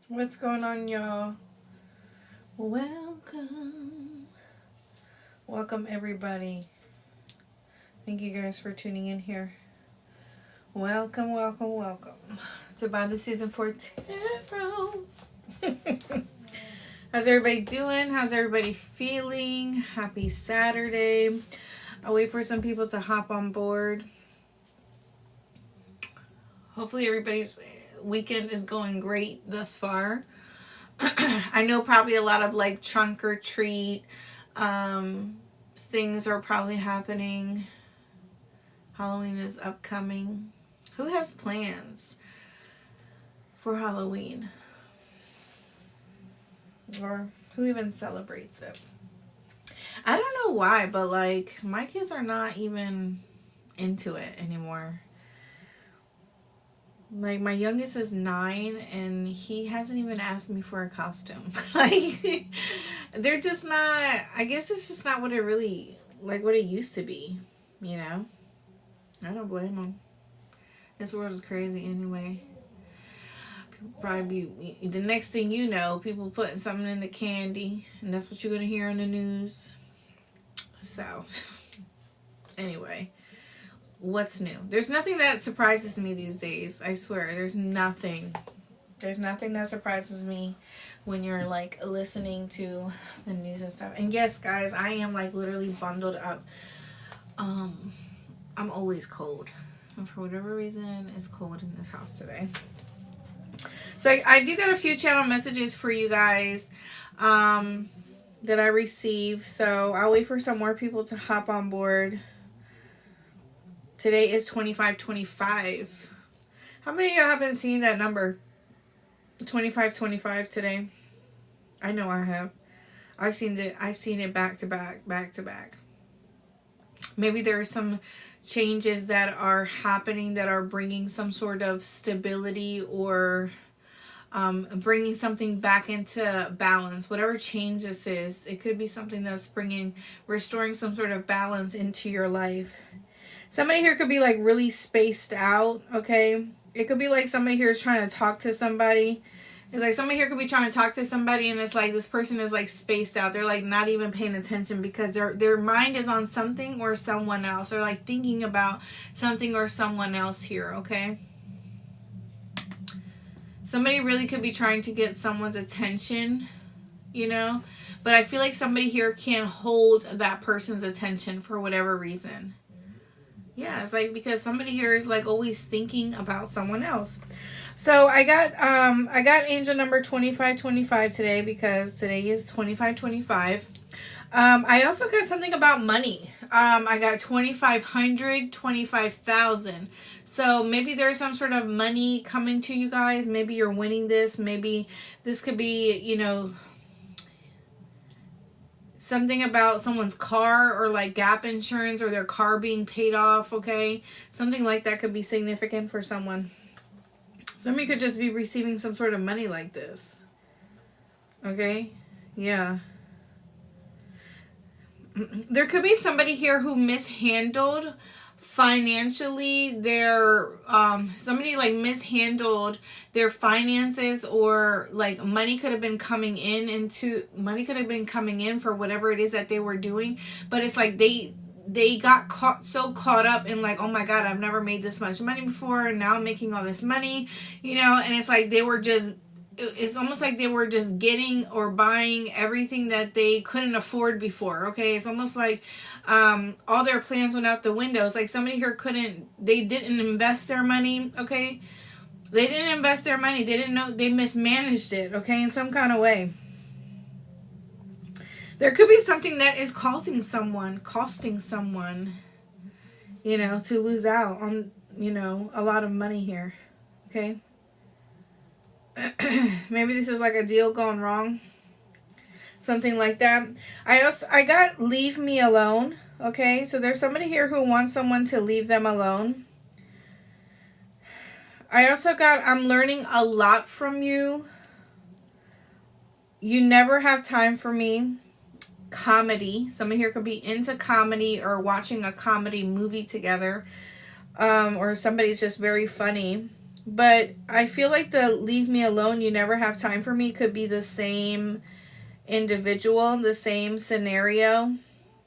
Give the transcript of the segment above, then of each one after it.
What's going on, y'all? Welcome. Welcome, everybody. Thank you guys for tuning in here. Welcome, welcome, welcome to By the Season 4 Tarot. How's everybody doing? How's everybody feeling? Happy Saturday. I'll wait for some people to hop on board. Hopefully everybody's weekend is going great thus far. I know probably a lot of like trunk or treat things are probably happening. Halloween is upcoming. Who has plans for Halloween? Or who even celebrates it? I don't know why, but like my kids are not even into it anymore. Like my youngest is 9 and he hasn't even asked me for a costume. Like they're just not, I guess it's just not what it really, like what it used to be, you know? I don't blame them. This world is crazy anyway. People probably be, the next thing you know, people putting something in the candy and that's what you're going to hear in the news. So, anyway. What's new? There's nothing that surprises me these days. I swear. There's nothing that surprises me when you're like listening to the news and stuff. And yes, guys, I am like literally bundled up. I'm always cold. And for whatever reason, it's cold in this house today. So I do got a few channel messages for you guys that I received. So I'll wait for some more people to hop on board. Today is 2525. How many of y'all have been seeing that number? 2525 today. I know I have. I've seen it back to back. Maybe there are some changes that are happening that are bringing some sort of stability or bringing something back into balance. Whatever change this is, it could be something that's restoring some sort of balance into your life. Somebody here could be like really spaced out, okay? It could be like somebody here is trying to talk to somebody. It's like somebody here could be trying to talk to somebody and it's like this person is like spaced out. They're like not even paying attention because their mind is on something or someone else. They're like thinking about something or someone else here, okay? Somebody really could be trying to get someone's attention, you know? But I feel like somebody here can't hold that person's attention for whatever reason. Yeah, it's like because somebody here is like always thinking about someone else. So I got angel number 2525 today because today is 2525. I also got something about money. I got 2,500, 25,000. So maybe there's some sort of money coming to you guys. Maybe you're winning this. Maybe this could be, you know, something about someone's car or like gap insurance or their car being paid off, okay? Something like that could be significant for someone. Somebody could just be receiving some sort of money like this. Okay? Yeah. There could be somebody here who mishandled financially somebody like mishandled their finances, or like money could have been coming in for whatever it is that they were doing, but it's like they got caught up in like, oh my god, I've never made this much money before and now I'm making all this money, you know, and it's like it's almost like they were just getting or buying everything that they couldn't afford before, okay? It's almost like all their plans went out the window. It's like somebody here they didn't invest their money, okay? They didn't invest their money. They didn't know, they mismanaged it, okay, in some kind of way. There could be something that is costing someone, you know, to lose out on, you know, a lot of money here, okay? Maybe this is like a deal gone wrong. Something like that. I got leave me alone. Okay, so there's somebody here who wants someone to leave them alone. I also got I'm learning a lot from you. You never have time for me. Comedy. Somebody here could be into comedy or watching a comedy movie together. Or somebody's just very funny. But I feel like the leave me alone, you never have time for me could be the same individual, the same scenario.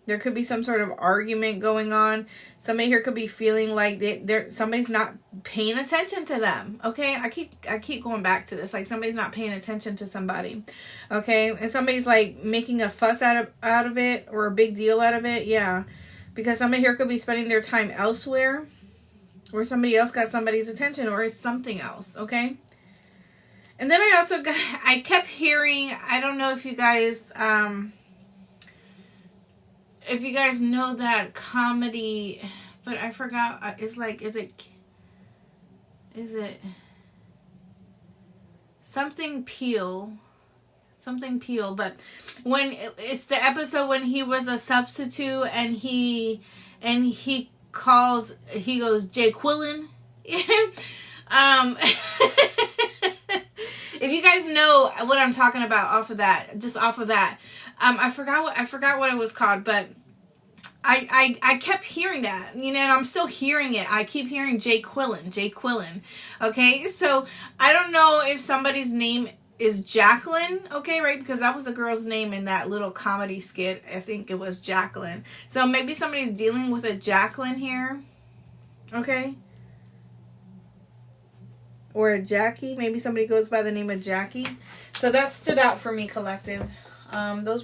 There could be some sort of argument going on. Somebody here could be feeling like somebody's not paying attention to them. Okay, I keep going back to this. Like somebody's not paying attention to somebody. Okay, and somebody's like making a fuss out of it or a big deal out of it. Yeah, because somebody here could be spending their time elsewhere, or somebody else got somebody's attention, or it's something else. Okay. And then I kept hearing. I don't know if you guys know that comedy, but I forgot. It's like, is it something Peel? Something Peel, but when it's the episode when he was a substitute and he goes, Jay Quillen. If you guys know what I'm talking about off of that, I forgot what it was called, but I kept hearing that, and I'm still hearing it. I keep hearing Jay Quillen. Okay, so I don't know if somebody's name is Jacqueline, okay, right? Because that was a girl's name in that little comedy skit. I think it was Jacqueline. So maybe somebody's dealing with a Jacqueline here, okay? Or a Jackie. Maybe somebody goes by the name of Jackie. So that stood out for me, collective. Those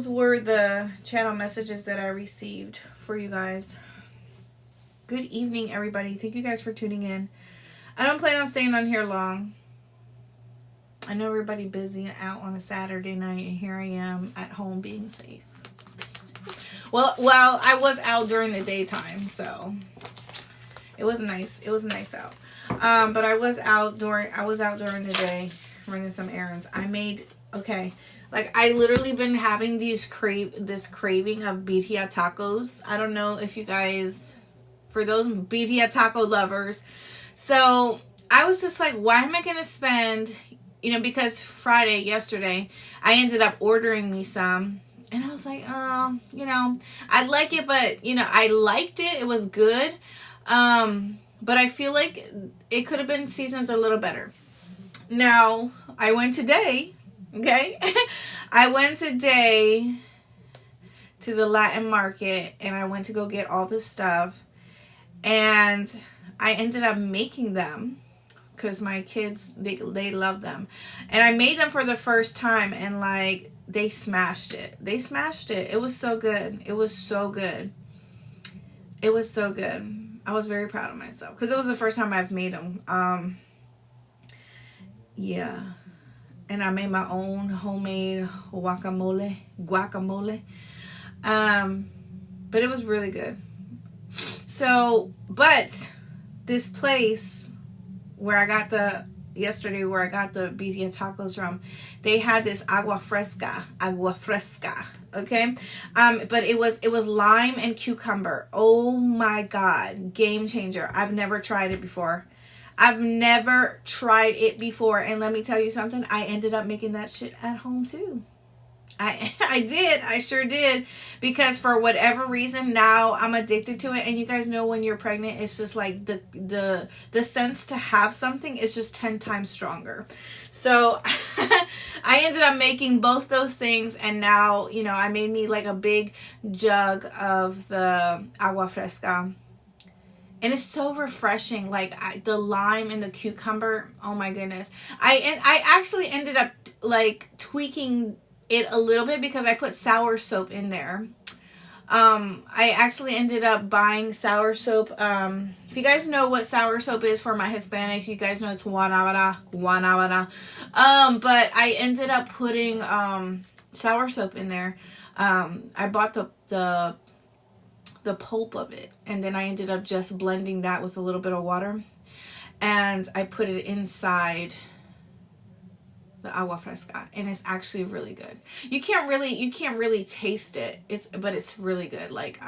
were the channel messages that I received for you guys. Good evening, everybody. Thank you guys for tuning in. I don't plan on staying on here long. I know everybody busy out on a Saturday night, and here I am at home being safe. Well, I was out during the daytime, so it was nice. It was nice out. But I was out during the day running some errands. Like I literally been having this craving of birria tacos. I don't know if you guys, for those birria taco lovers. So I was just like, why am I going to spend, because yesterday, I ended up ordering me some. And I was like, I like it, but, I liked it. It was good. But I feel like it could have been seasoned a little better. Now, I went today, okay? I went today to the Latin market, and I went to go get all this stuff. And I ended up making them because my kids, they love them. And I made them for the first time, and like, they smashed it. It was so good. It was so good. I was very proud of myself because it was the first time I've made them. Yeah. And I made my own homemade guacamole. But it was really good. So, but this place where I got the birria tacos from, they had this agua fresca, okay? But it was lime and cucumber. Oh my God, game changer. I've never tried it before. And let me tell you something, I ended up making that shit at home too. I sure did, because for whatever reason now I'm addicted to it. And you guys know when you're pregnant, it's just like the sense to have something is just 10 times stronger. So I ended up making both those things, and now I made me like a big jug of the agua fresca, and it's so refreshing. Like the lime and the cucumber, oh my goodness. I actually ended up like tweaking it a little bit because I put sour soap in there. I actually ended up buying sour soap. If you guys know what sour soap is for my Hispanics, you guys know it's Guanabara. But I ended up putting sour soap in there. I bought the pulp of it, and then I ended up just blending that with a little bit of water, and I put it inside the agua fresca, and it's actually really good. You can't really taste it. But it's really good. Like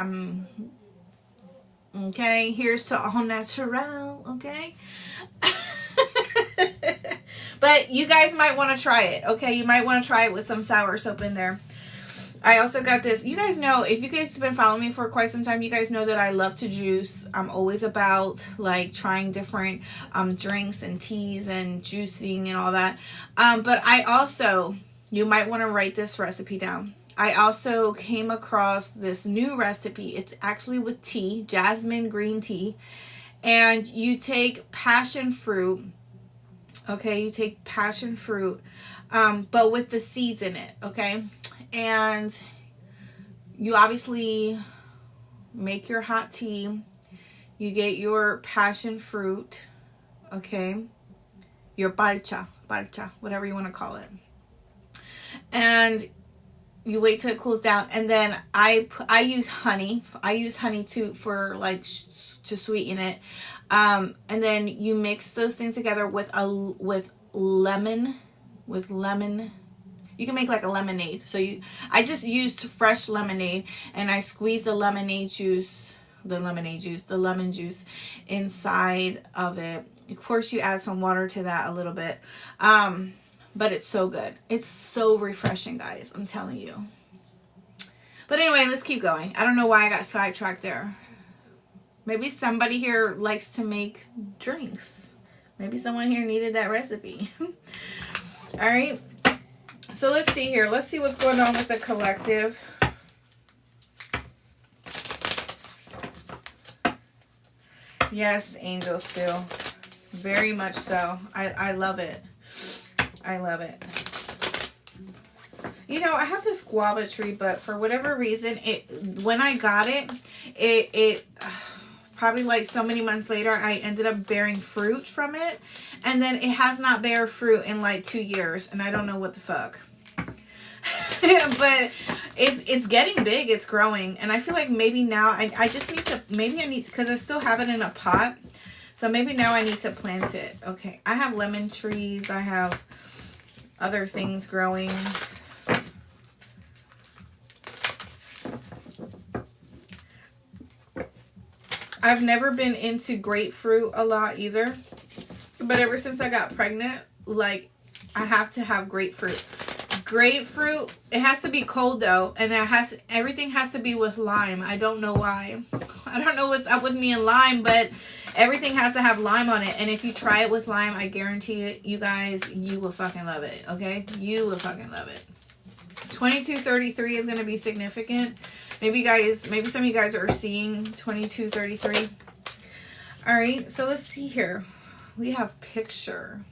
okay, here's to all natural, okay? But you guys might want to try it, okay? You might want to try it with some sour soap in there. I also got this. You guys know, if you guys have been following me for quite some time, you guys know that I love to juice. I'm always about like trying different drinks and teas and juicing and all that. But I also, you might want to write this recipe down. I also came across this new recipe. It's actually with tea, jasmine green tea. And you take passion fruit. Okay, you take passion fruit, but with the seeds in it. Okay, and you obviously make your hot tea. You get your passion fruit, okay, your parcha, whatever you want to call it, and you wait till it cools down. And then I use honey. I use honey too for like to sweeten it. And then you mix those things together with lemon. You can make like a lemonade. So I just used fresh lemonade, and I squeezed the lemon juice inside of it. Of course, you add some water to that a little bit. But it's so good. It's so refreshing, guys. I'm telling you. But anyway, let's keep going. I don't know why I got sidetracked there. Maybe somebody here likes to make drinks. Maybe someone here needed that recipe. All right. So let's see here. Let's see what's going on with the collective. Yes, angels still. Very much so. I love it. I love it. You know, I have this guava tree, but for whatever reason, when I got it probably like so many months later, I ended up bearing fruit from it. And then it has not bear fruit in like 2 years. And I don't know what the fuck. But it's getting big. It's growing. And I feel like maybe now I just need to, because I still have it in a pot. So maybe now I need to plant it. Okay. I have lemon trees. I have other things growing. I've never been into grapefruit a lot either. But ever since I got pregnant, like, I have to have grapefruit. Grapefruit, it has to be cold though, and everything has to be with lime. I don't know why. I don't know what's up with me and lime, but everything has to have lime on it. And if you try it with lime, I guarantee it, you guys, you will fucking love it. Okay? You will fucking love it. 2233 is going to be significant. Maybe some of you guys are seeing 2233. All right, so let's see here. We have picture.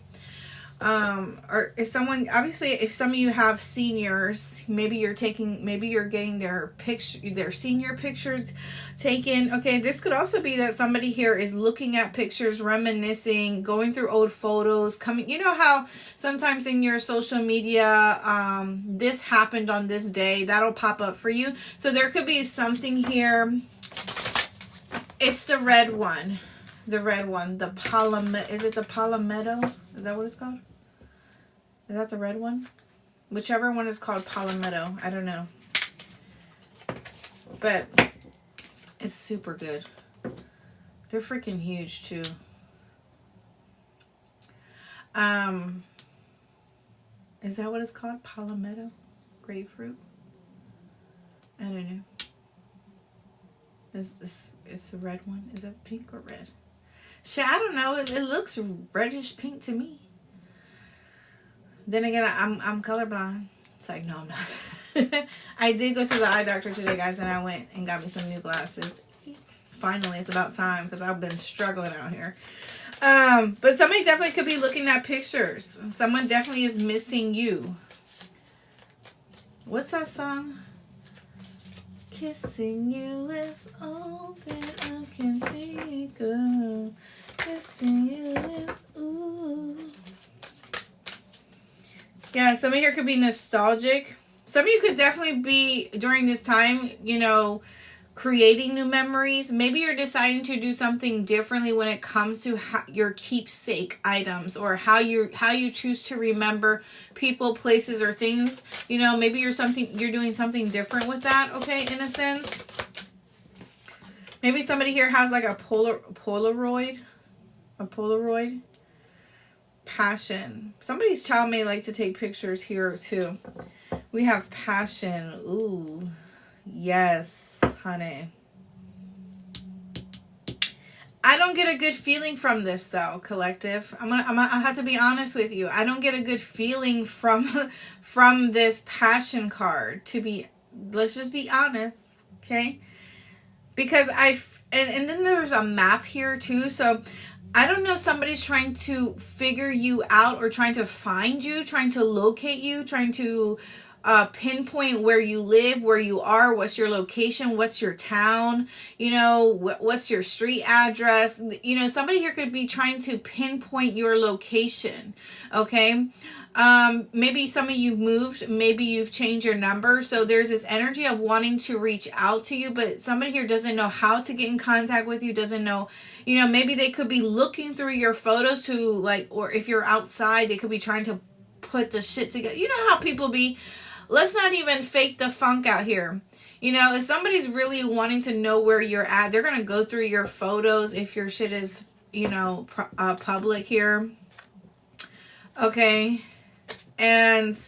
Or is someone, obviously, if some of you have seniors, maybe you're getting their senior pictures taken. Okay, this could also be that somebody here is looking at pictures, reminiscing, going through old photos, you know how sometimes in your social media, this happened on this day, that'll pop up for you. So there could be something here. It's the red one. The red one, is it the Palmetto? Is that what it's called? Is that the red one? Whichever one is called Palmetto. I don't know. But it's super good. They're freaking huge too. Is that what it's called? Palmetto? Grapefruit? I don't know. It's the red one. Is that pink or red? Shit, I don't know. It looks reddish pink to me. Then again, I'm colorblind. It's like, no, I'm not. I did go to the eye doctor today, guys, and I went and got me some new glasses. Finally, it's about time because I've been struggling out here. But somebody definitely could be looking at pictures. Someone definitely is missing you. What's that song? Kissing you is all that I can think of. Kissing you is ooh. Yeah, some of you could be nostalgic. Some of you could definitely be, during this time, you know, creating new memories. Maybe you're deciding to do something differently when it comes to your keepsake items, or how you choose to remember people, places, or things. You know, maybe you're doing something different with that, okay, in a sense. Maybe somebody here has like a Polaroid. Passion. Somebody's child may like to take pictures here too. We have passion. Ooh, yes, honey. I don't get a good feeling from this though, collective. I have to be honest with you. I don't get a good feeling from this passion card. Let's just be honest, okay? Because and then there's a map here too. So I don't know. Somebody's trying to figure you out or trying to find you, trying to locate you, trying to pinpoint where you live, where you are, what's your location, what's your town, what's your street address. Somebody here could be trying to pinpoint your location. Okay. Maybe some of you moved, maybe you've changed your number. So there's this energy of wanting to reach out to you, but somebody here doesn't know how to get in contact with you, doesn't know, maybe they could be looking through your photos or if you're outside, they could be trying to put the shit together. You know how people be. Let's not even fake the funk out here. If somebody's really wanting to know where you're at, they're going to go through your photos if your shit is, public here. Okay. And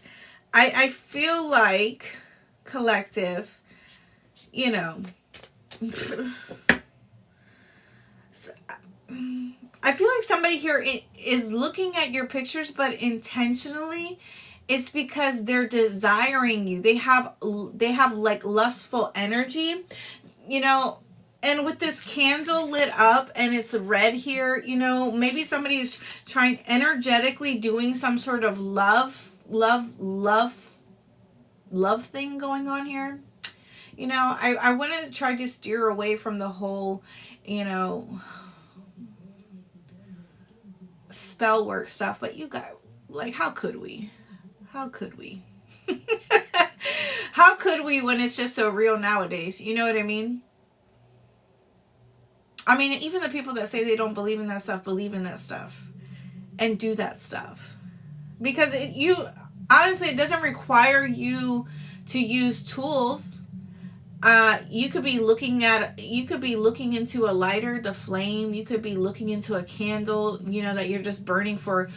I feel like, collective, I feel like somebody here is looking at your pictures, but intentionally. It's because they're desiring you. They have like lustful energy, and with this candle lit up and it's red here, maybe somebody's trying energetically doing some sort of love thing going on here. I want to try to steer away from the whole, spell work stuff, but you got, like, how could we? How could we? How could we when it's just so real nowadays? You know what I mean? I mean, even the people that say they don't believe in that stuff, believe in that stuff. And do that stuff. Because honestly, it doesn't require you to use tools. You could be looking into a lighter, the flame. You could be looking into a candle, that you're just burning for,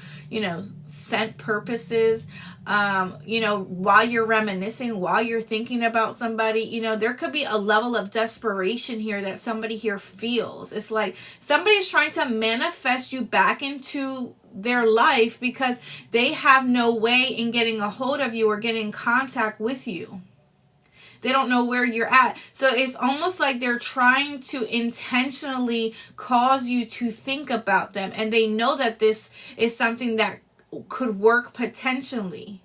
scent purposes. While you're reminiscing, while you're thinking about somebody, there could be a level of desperation here that somebody here feels. It's like somebody's trying to manifest you back into their life because they have no way in getting a hold of you or getting in contact with you. They don't know where you're at. So it's almost like they're trying to intentionally cause you to think about them. And they know that this is something that could work potentially.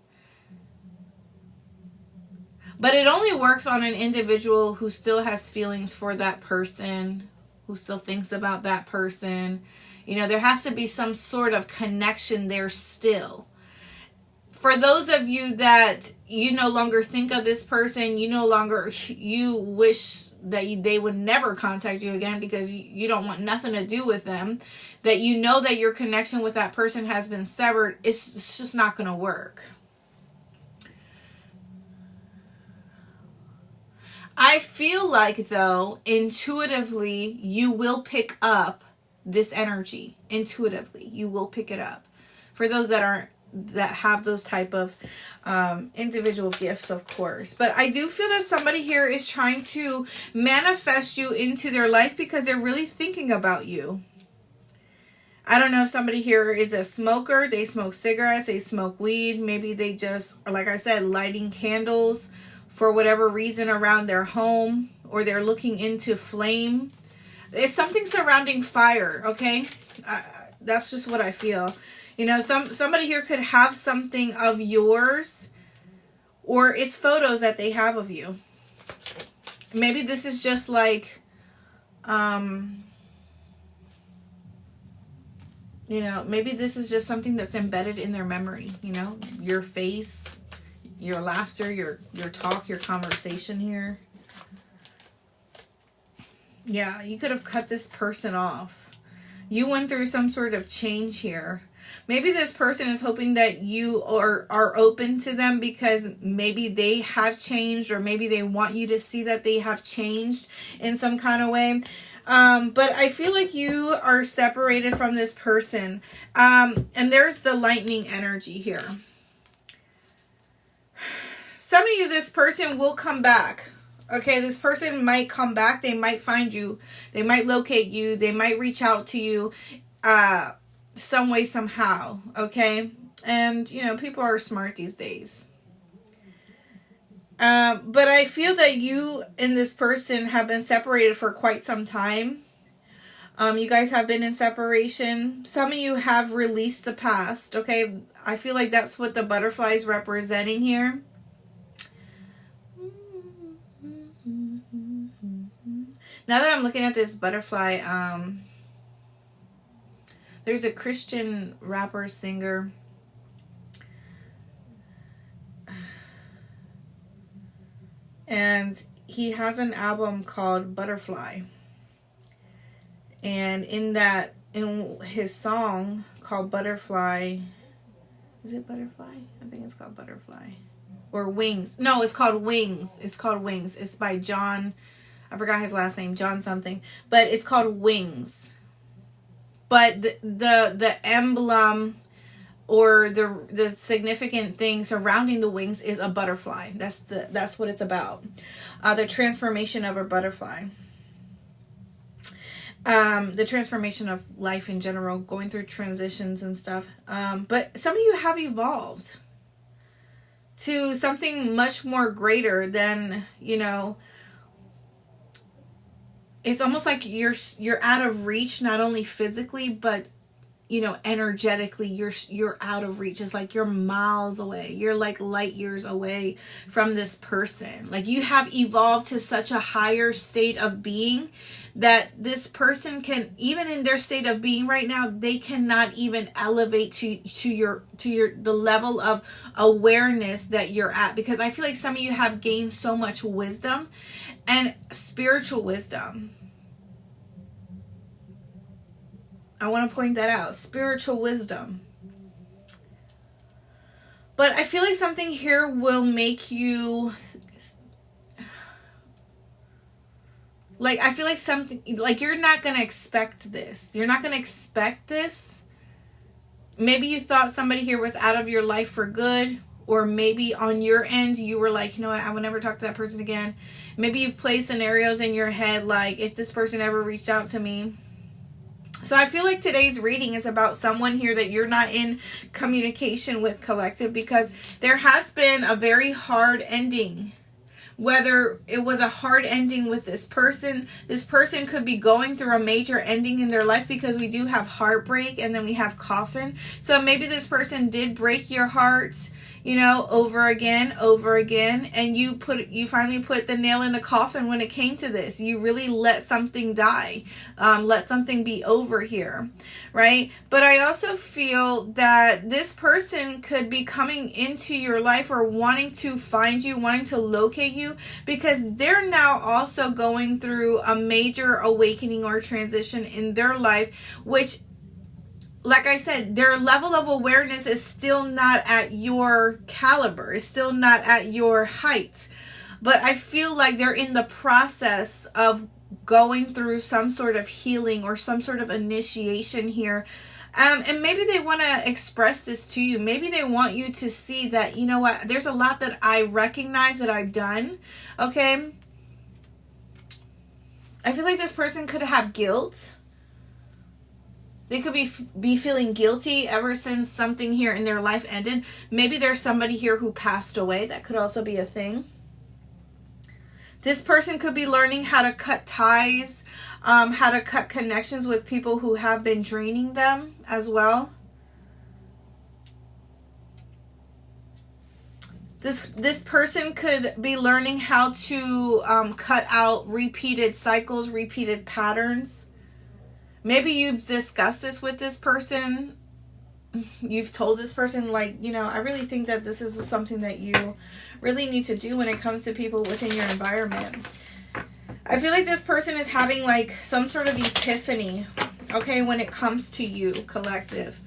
But it only works on an individual who still has feelings for that person, who still thinks about that person. There has to be some sort of connection there still. For those of you that you no longer think of this person, you wish that they would never contact you again because you don't want nothing to do with them, that that your connection with that person has been severed, it's just not going to work. I feel like, though, intuitively, you will pick up this energy. Intuitively, you will pick it up. For those that have those type of individual gifts, of course. But I do feel that somebody here is trying to manifest you into their life because they're really thinking about you. I don't know if somebody here is a smoker. They smoke cigarettes. They smoke weed. Maybe they just, like I said, lighting candles for whatever reason around their home, or they're looking into flame. It's something surrounding fire, okay? That's just what I feel. Somebody here could have something of yours, or it's photos that they have of you. Maybe this is just like, maybe this is just something that's embedded in their memory, your face, your laughter, your talk, your conversation here. Yeah, you could have cut this person off. You went through some sort of change here. Maybe this person is hoping that you are open to them because maybe they have changed, or maybe they want you to see that they have changed in some kind of way. But I feel like you are separated from this person. And there's the lightning energy here. Some of you, this person will come back. Okay, this person might come back. They might find you. They might locate you. They might reach out to you some way, somehow. Okay? And, you know, people are smart these days. But I feel that you and this person have been separated for quite some time. You guys have been in separation. Some of you have released the past. Okay? I feel like that's what the butterfly is representing here. Now that I'm looking at this butterfly, there's a Christian rapper, singer. And he has an album called Butterfly. And in his song called Butterfly, is it Butterfly? I think it's called Butterfly. Or Wings. No, it's called Wings. It's called Wings. It's by John, I forgot his last name, John something. But it's called Wings. But the emblem or the significant thing surrounding the wings is a butterfly. That's what it's about. The transformation of a butterfly. The transformation of life in general, going through transitions and stuff. But some of you have evolved to something much more greater than, you know, it's almost like you're out of reach, not only physically, but, you know, energetically, you're out of reach. It's like you're miles away. You're like light years away from this person. Like you have evolved to such a higher state of being that this person can, even in their state of being right now, they cannot even elevate to the level of awareness that you're at. Because I feel like some of you have gained so much wisdom and spiritual wisdom. I want to point that out. Spiritual wisdom. But I feel like something here will make you, like, I feel like something, like you're not going to expect this. You're not going to expect this. Maybe you thought somebody here was out of your life for good. Or maybe on your end, you were like, you know what, I will never talk to that person again. Maybe you've played scenarios in your head like, if this person ever reached out to me. So I feel like today's reading is about someone here that you're not in communication with, collective, because there has been a very hard ending. Whether it was a hard ending with this person could be going through a major ending in their life, because we do have heartbreak and then we have coffin. So maybe this person did break your heart, you know, over again, and you finally put the nail in the coffin when it came to this. You really let something die, let something be over here, right? But I also feel that this person could be coming into your life or wanting to find you, wanting to locate you, because they're now also going through a major awakening or transition in their life, which, like I said, their level of awareness is still not at your caliber. It's still not at your height. But I feel like they're in the process of going through some sort of healing or some sort of initiation here. And maybe they want to express this to you. Maybe they want you to see that, you know what, there's a lot that I recognize that I've done. Okay? I feel like this person could have guilt. They could be feeling guilty ever since something here in their life ended. Maybe there's somebody here who passed away. That could also be a thing. This person could be learning how to cut ties, how to cut connections with people who have been draining them as well. This person could be learning how to cut out repeated cycles, repeated patterns. Maybe you've discussed this with this person. You've told this person, like, you know, I really think that this is something that you really need to do when it comes to people within your environment. I feel like this person is having like some sort of epiphany, okay, when it comes to you, collective.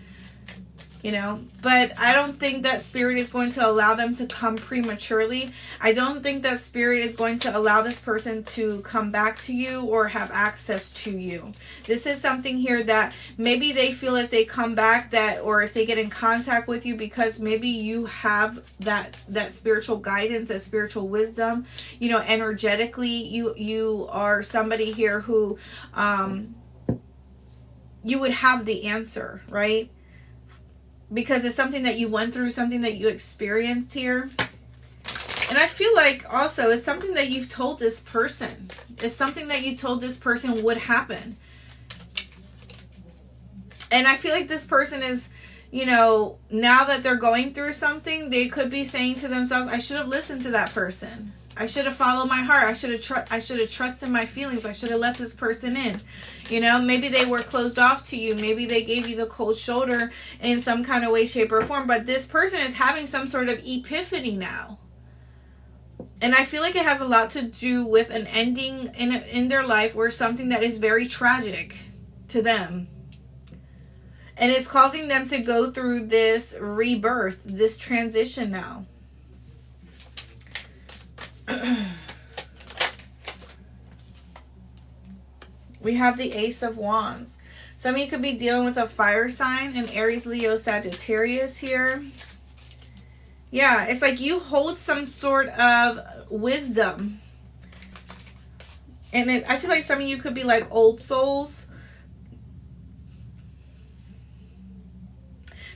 But I don't think that spirit is going to allow them to come prematurely. I don't think that spirit is going to allow this person to come back to you or have access to you. This is something here that maybe they feel if they come back that, or if they get in contact with you, because maybe you have that spiritual guidance, that spiritual wisdom, energetically, you are somebody here who you would have the answer, right? Because it's something that you went through, something that you experienced here. And I feel like also it's something that you've told this person. It's something that you told this person would happen. And I feel like this person is, now that they're going through something, they could be saying to themselves, I should have listened to that person. I should have followed my heart. I should have trusted my feelings. I should have left this person in. Maybe they were closed off to you. Maybe they gave you the cold shoulder in some kind of way, shape, or form. But this person is having some sort of epiphany now. And I feel like it has a lot to do with an ending in their life, or something that is very tragic to them. And it's causing them to go through this rebirth, this transition now. We have the Ace of Wands. Some of you could be dealing with a fire sign, an Aries, Leo, Sagittarius here. Yeah, it's like you hold some sort of wisdom. And I feel like some of you could be like old souls.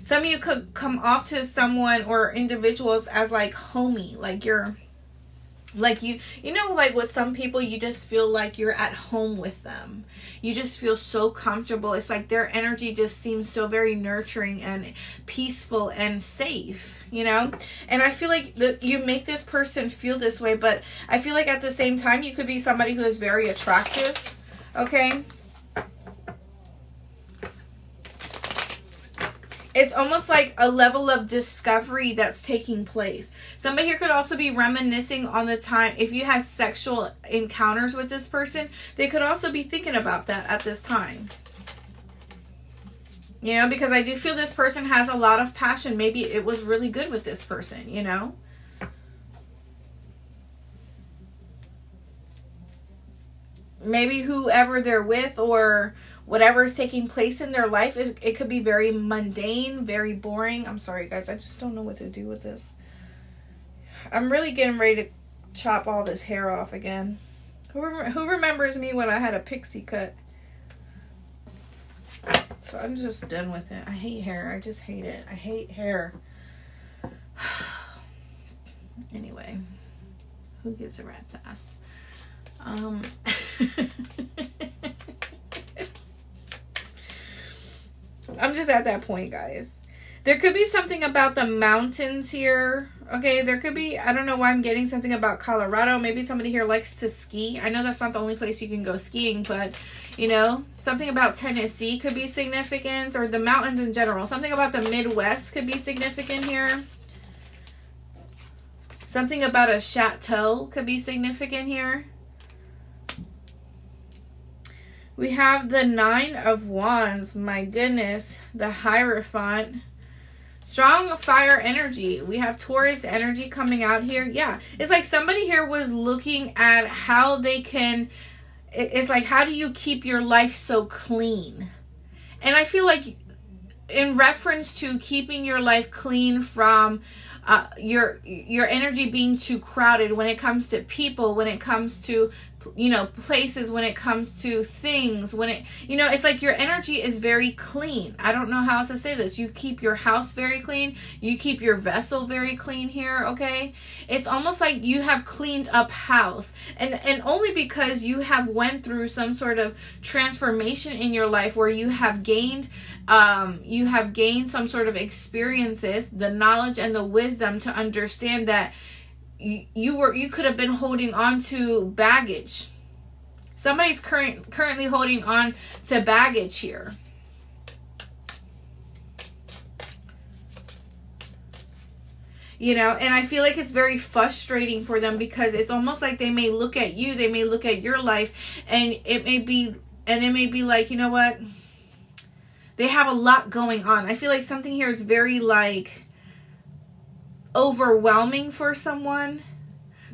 Some of you could come off to someone or individuals as like homey, like you're like like with some people, you just feel like you're at home with them. You just feel so comfortable. It's like their energy just seems so very nurturing and peaceful and safe, And I feel like you make this person feel this way, but I feel like at the same time, you could be somebody who is very attractive, okay? It's almost like a level of discovery that's taking place. Somebody here could also be reminiscing on the time, if you had sexual encounters with this person, they could also be thinking about that at this time. Because I do feel this person has a lot of passion. Maybe it was really good with this person, Maybe whoever they're with or whatever is taking place in their life, it could be very mundane, very boring. I'm sorry, guys. I just don't know what to do with this. I'm really getting ready to chop all this hair off again. Who remembers me when I had a pixie cut? So I'm just done with it. I hate hair. I just hate it. I hate hair. Anyway, who gives a rat's ass? I'm just at that point, guys. There could be something about the mountains here. Okay, there could be, I don't know why I'm getting something about Colorado. Maybe somebody here likes to ski. I know that's not the only place you can go skiing, but, something about Tennessee could be significant, or the mountains in general. Something about the Midwest could be significant here. Something about a chateau could be significant here. We have the Nine of Wands. My goodness. The Hierophant. Strong fire energy. We have Taurus energy coming out here. Yeah. It's like somebody here was looking at how they can... It's like, how do you keep your life so clean? And I feel like in reference to keeping your life clean from... your energy being too crowded when it comes to people, when it comes to places, when it comes to things, when it it's like your energy is very clean. I don't know how else to say this. You keep your house very clean, you keep your vessel very clean here, okay? It's almost like you have cleaned up house, and only because you have went through some sort of transformation in your life where you have gained some sort of experiences, the knowledge and the wisdom to understand that you could have been holding on to baggage. Somebody's currently holding on to baggage here. And I feel like it's very frustrating for them, because it's almost like they may look at you, they may look at your life, and it may be like, They have a lot going on. I feel like something here is very like overwhelming for someone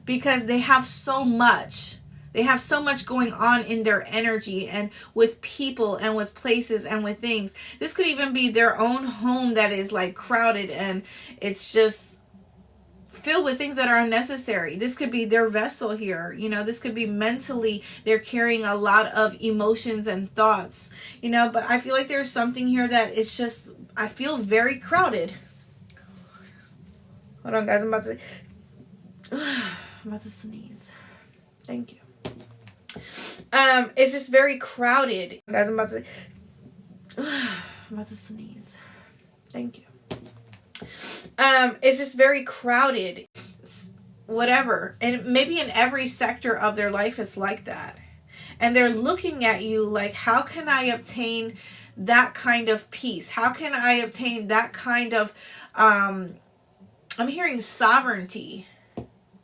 because they have so much. They have so much going on in their energy and with people and with places and with things. This could even be their own home that is like crowded and it's just filled with things that are unnecessary. This could be their vessel here. You know, this could be mentally they're carrying a lot of emotions and thoughts. You know, but I feel like there's something here that is just, I feel very crowded. Hold on, guys. I'm about to sneeze. Thank you. It's just very crowded. Guys, I'm about to sneeze. Thank you. It's just very crowded. Whatever. And maybe in every sector of their life it's like that. And they're looking at you like, how can I obtain that kind of peace? How can I obtain that kind of, I'm hearing sovereignty.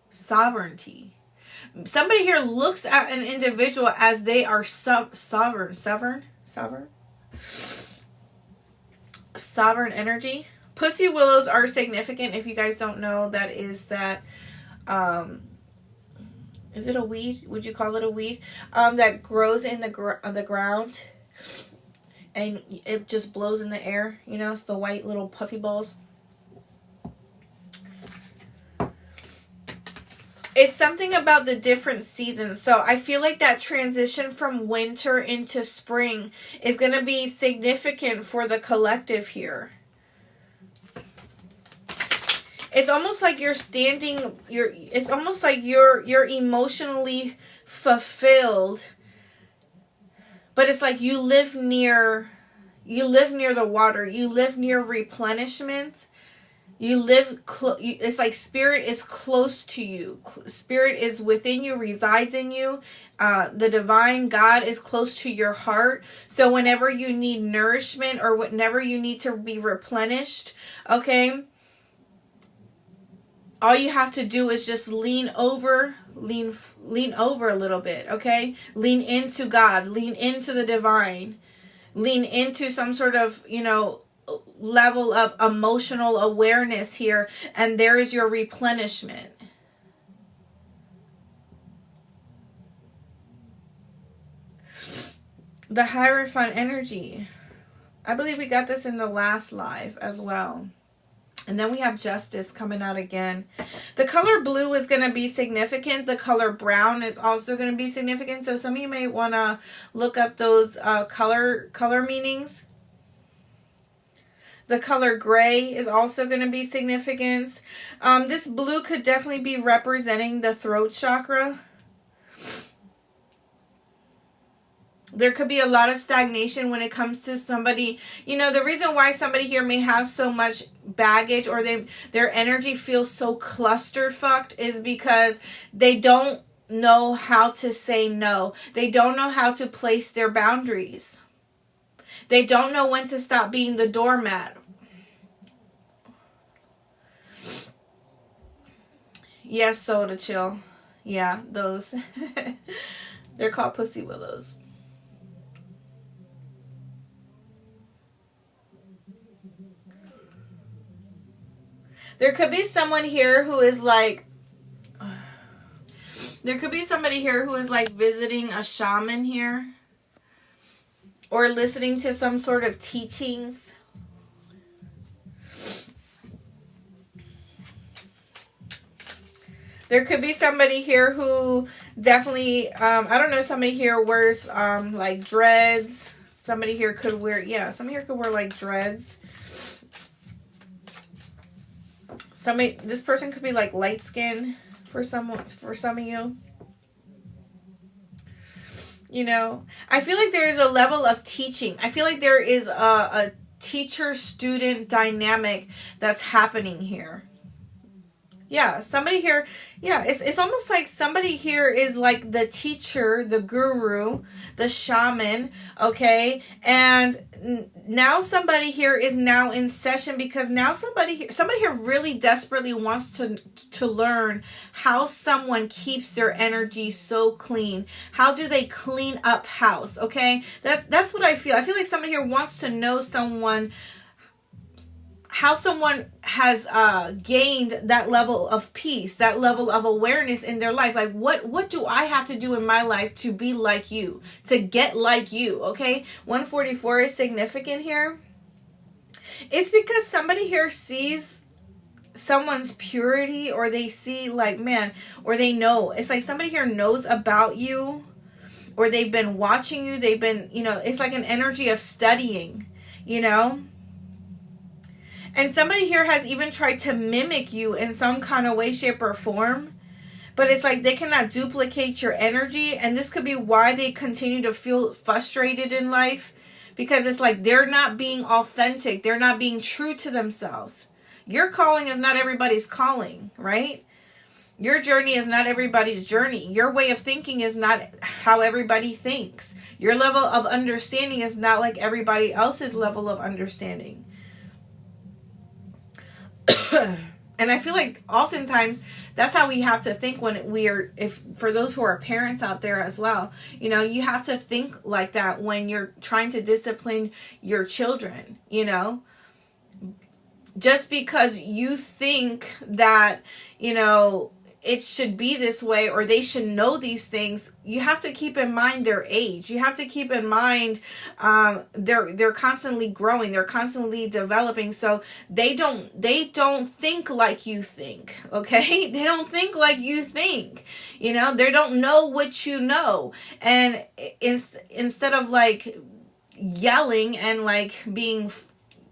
Sovereignty. Somebody here looks at an individual as they are sovereign energy. Pussy willows are significant. If you guys don't know, that is that, is it a weed? Would you call it a weed? That grows in the ground and it just blows in the air. You know, it's the white little puffy balls. It's something about the different seasons. So I feel like that transition from winter into spring is going to be significant for the collective here. It's almost like you're standing, it's almost like you're emotionally fulfilled. But it's like you live near the water. You live near replenishment. You live, it's like spirit is close to you. Spirit is within you, resides in you. The divine God is close to your heart. So whenever you need nourishment or whenever you need to be replenished, okay, all you have to do is just lean over a little bit, okay? Lean into God, lean into the divine, lean into some sort of, you know, level of emotional awareness here, and there is your replenishment. The Hierophant energy. I believe we got this in the last live as well. And then we have Justice coming out again. The color blue is going to be significant. The color brown is also going to be significant. So some of you may want to look up those color meanings. The color gray is also going to be significant. This blue could definitely be representing the throat chakra. There could be a lot of stagnation when it comes to somebody. You know, the reason why somebody here may have so much baggage or their energy feels so clustered fucked is because they don't know how to say no. They don't know how to place their boundaries. They don't know when to stop being the doormat. Yes, Soda Chill. Yeah, those. They're called pussy willows. There could be someone here who is like, there could be somebody here who is like visiting a shaman here. Or listening to some sort of teachings. There could be somebody here who definitely, I don't know, somebody here wears like dreads. Somebody here could wear, yeah, somebody here could wear like dreads. This person could be like light skin for some of you. You know, I feel like there is a level of teaching. I feel like there is a teacher-student dynamic that's happening here. Yeah, somebody here, yeah, it's almost like somebody here is like the teacher, the guru, the shaman, okay? And now somebody here is now in session because now somebody here really desperately wants to learn how someone keeps their energy so clean. How do they clean up house, okay? That's what I feel. I feel like somebody here wants to know someone, how someone has gained that level of peace, that level of awareness in their life. Like, what do I have to do in my life to be like you, to get like you? Okay, 144 is significant here. It's because somebody here sees someone's purity, or they see, like, man, or they know. It's like somebody here knows about you, or they've been watching you. They've been, it's like an energy of studying, you know. And somebody here has even tried to mimic you in some kind of way, shape, or form. But it's like they cannot duplicate your energy. And this could be why they continue to feel frustrated in life. Because it's like they're not being authentic. They're not being true to themselves. Your calling is not everybody's calling, right? Your journey is not everybody's journey. Your way of thinking is not how everybody thinks. Your level of understanding is not like everybody else's level of understanding. And I feel like oftentimes that's how we have to think when if for those who are parents out there as well, you have to think like that when you're trying to discipline your children, just because you think that, it should be this way, or they should know these things. You have to keep in mind their age. You have to keep in mind they're constantly growing, they're constantly developing. So they don't think like you think, okay? They don't think like you think. They don't know what you know. And instead of like yelling and like being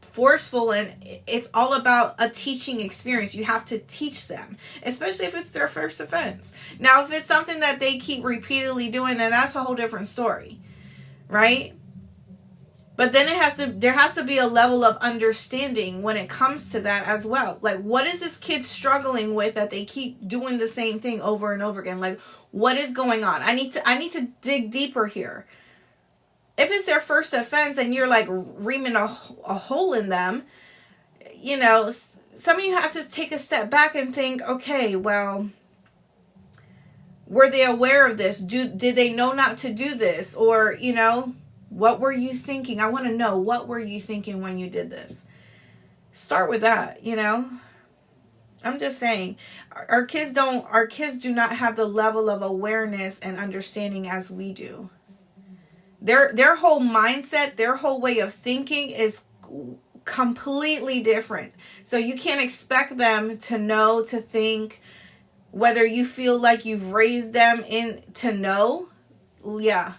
forceful, and it's all about a teaching experience. You have to teach them, especially if it's their first offense. Now, if it's something that they keep repeatedly doing, then that's a whole different story, right? But then there has to be a level of understanding when it comes to that as well. Like, what is this kid struggling with that they keep doing the same thing over and over again? Like, what is going on? I need to dig deeper here. If it's their first offense and you're like reaming a hole in them, some of you have to take a step back and think, okay, well, were they aware of this? Did they know not to do this? Or, what were you thinking? I want to know, what were you thinking when you did this? Start with that, I'm just saying, our kids do not have the level of awareness and understanding as we do. Their whole mindset, their whole way of thinking is completely different. So you can't expect them to know, to think, whether you feel like you've raised them in to know. Yeah.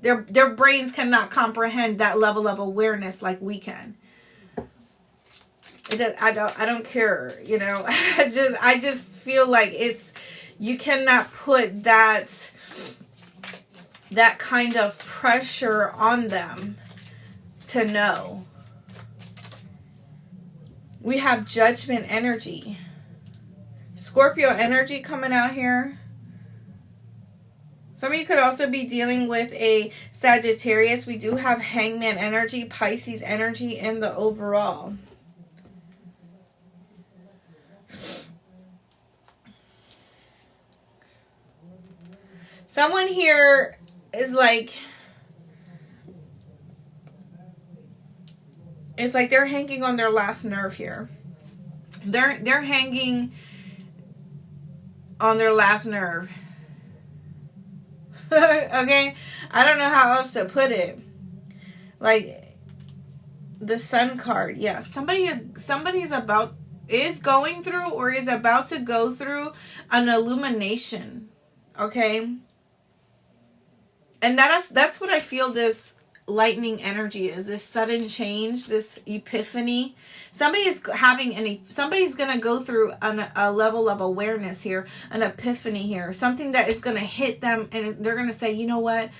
Their brains cannot comprehend that level of awareness like we can. I don't care, I just feel like you cannot put that kind of pressure on them to know. We have judgment energy. Scorpio energy coming out here. Some of you could also be dealing with a Sagittarius. We do have Hangman energy, Pisces energy in the overall. Someone here is like, it's like they're hanging on their last nerve here. They're hanging on their last nerve. Okay? I don't know how else to put it. Like the Sun card. Yeah, somebody's is going through or is about to go through an illumination. Okay? And that's what I feel this lightning energy is, this sudden change, this epiphany. Somebody's going to go through a level of awareness here, an epiphany here, something that is going to hit them, and they're going to say, you know what?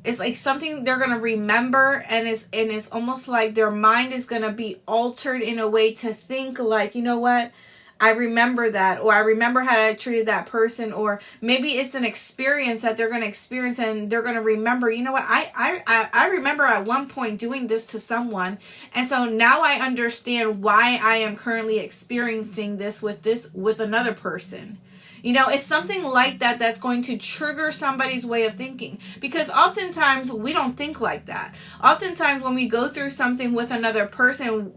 It's like something they're going to remember, and it's almost like their mind is going to be altered in a way to think like, you know what? I remember that, or I remember how I treated that person, or maybe it's an experience that they're going to experience and they're going to remember, you know what, I remember at one point doing this to someone, and so now I understand why I am currently experiencing this with another person. You know, it's something like that that's going to trigger somebody's way of thinking. Because oftentimes we don't think like that. Oftentimes when we go through something with another person,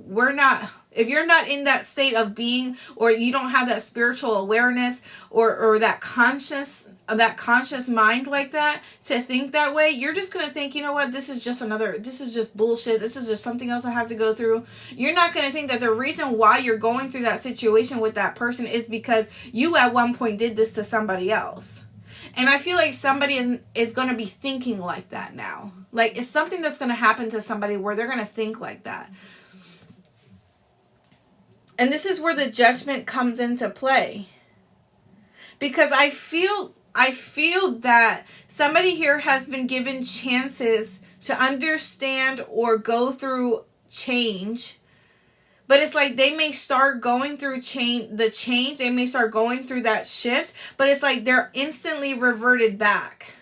if you're not in that state of being, or you don't have that spiritual awareness, or that conscious mind like that, to think that way, you're just going to think, you know what, this is just bullshit. This is just something else I have to go through. You're not going to think that the reason why you're going through that situation with that person is because you at one point did this to somebody else. And I feel like somebody is going to be thinking like that now. Like, it's something that's going to happen to somebody where they're going to think like that. And this is where the judgment comes into play. Because I feel that somebody here has been given chances to understand or go through change. But it's like they may start going through change. They may start going through that shift. But it's like they're instantly reverted back.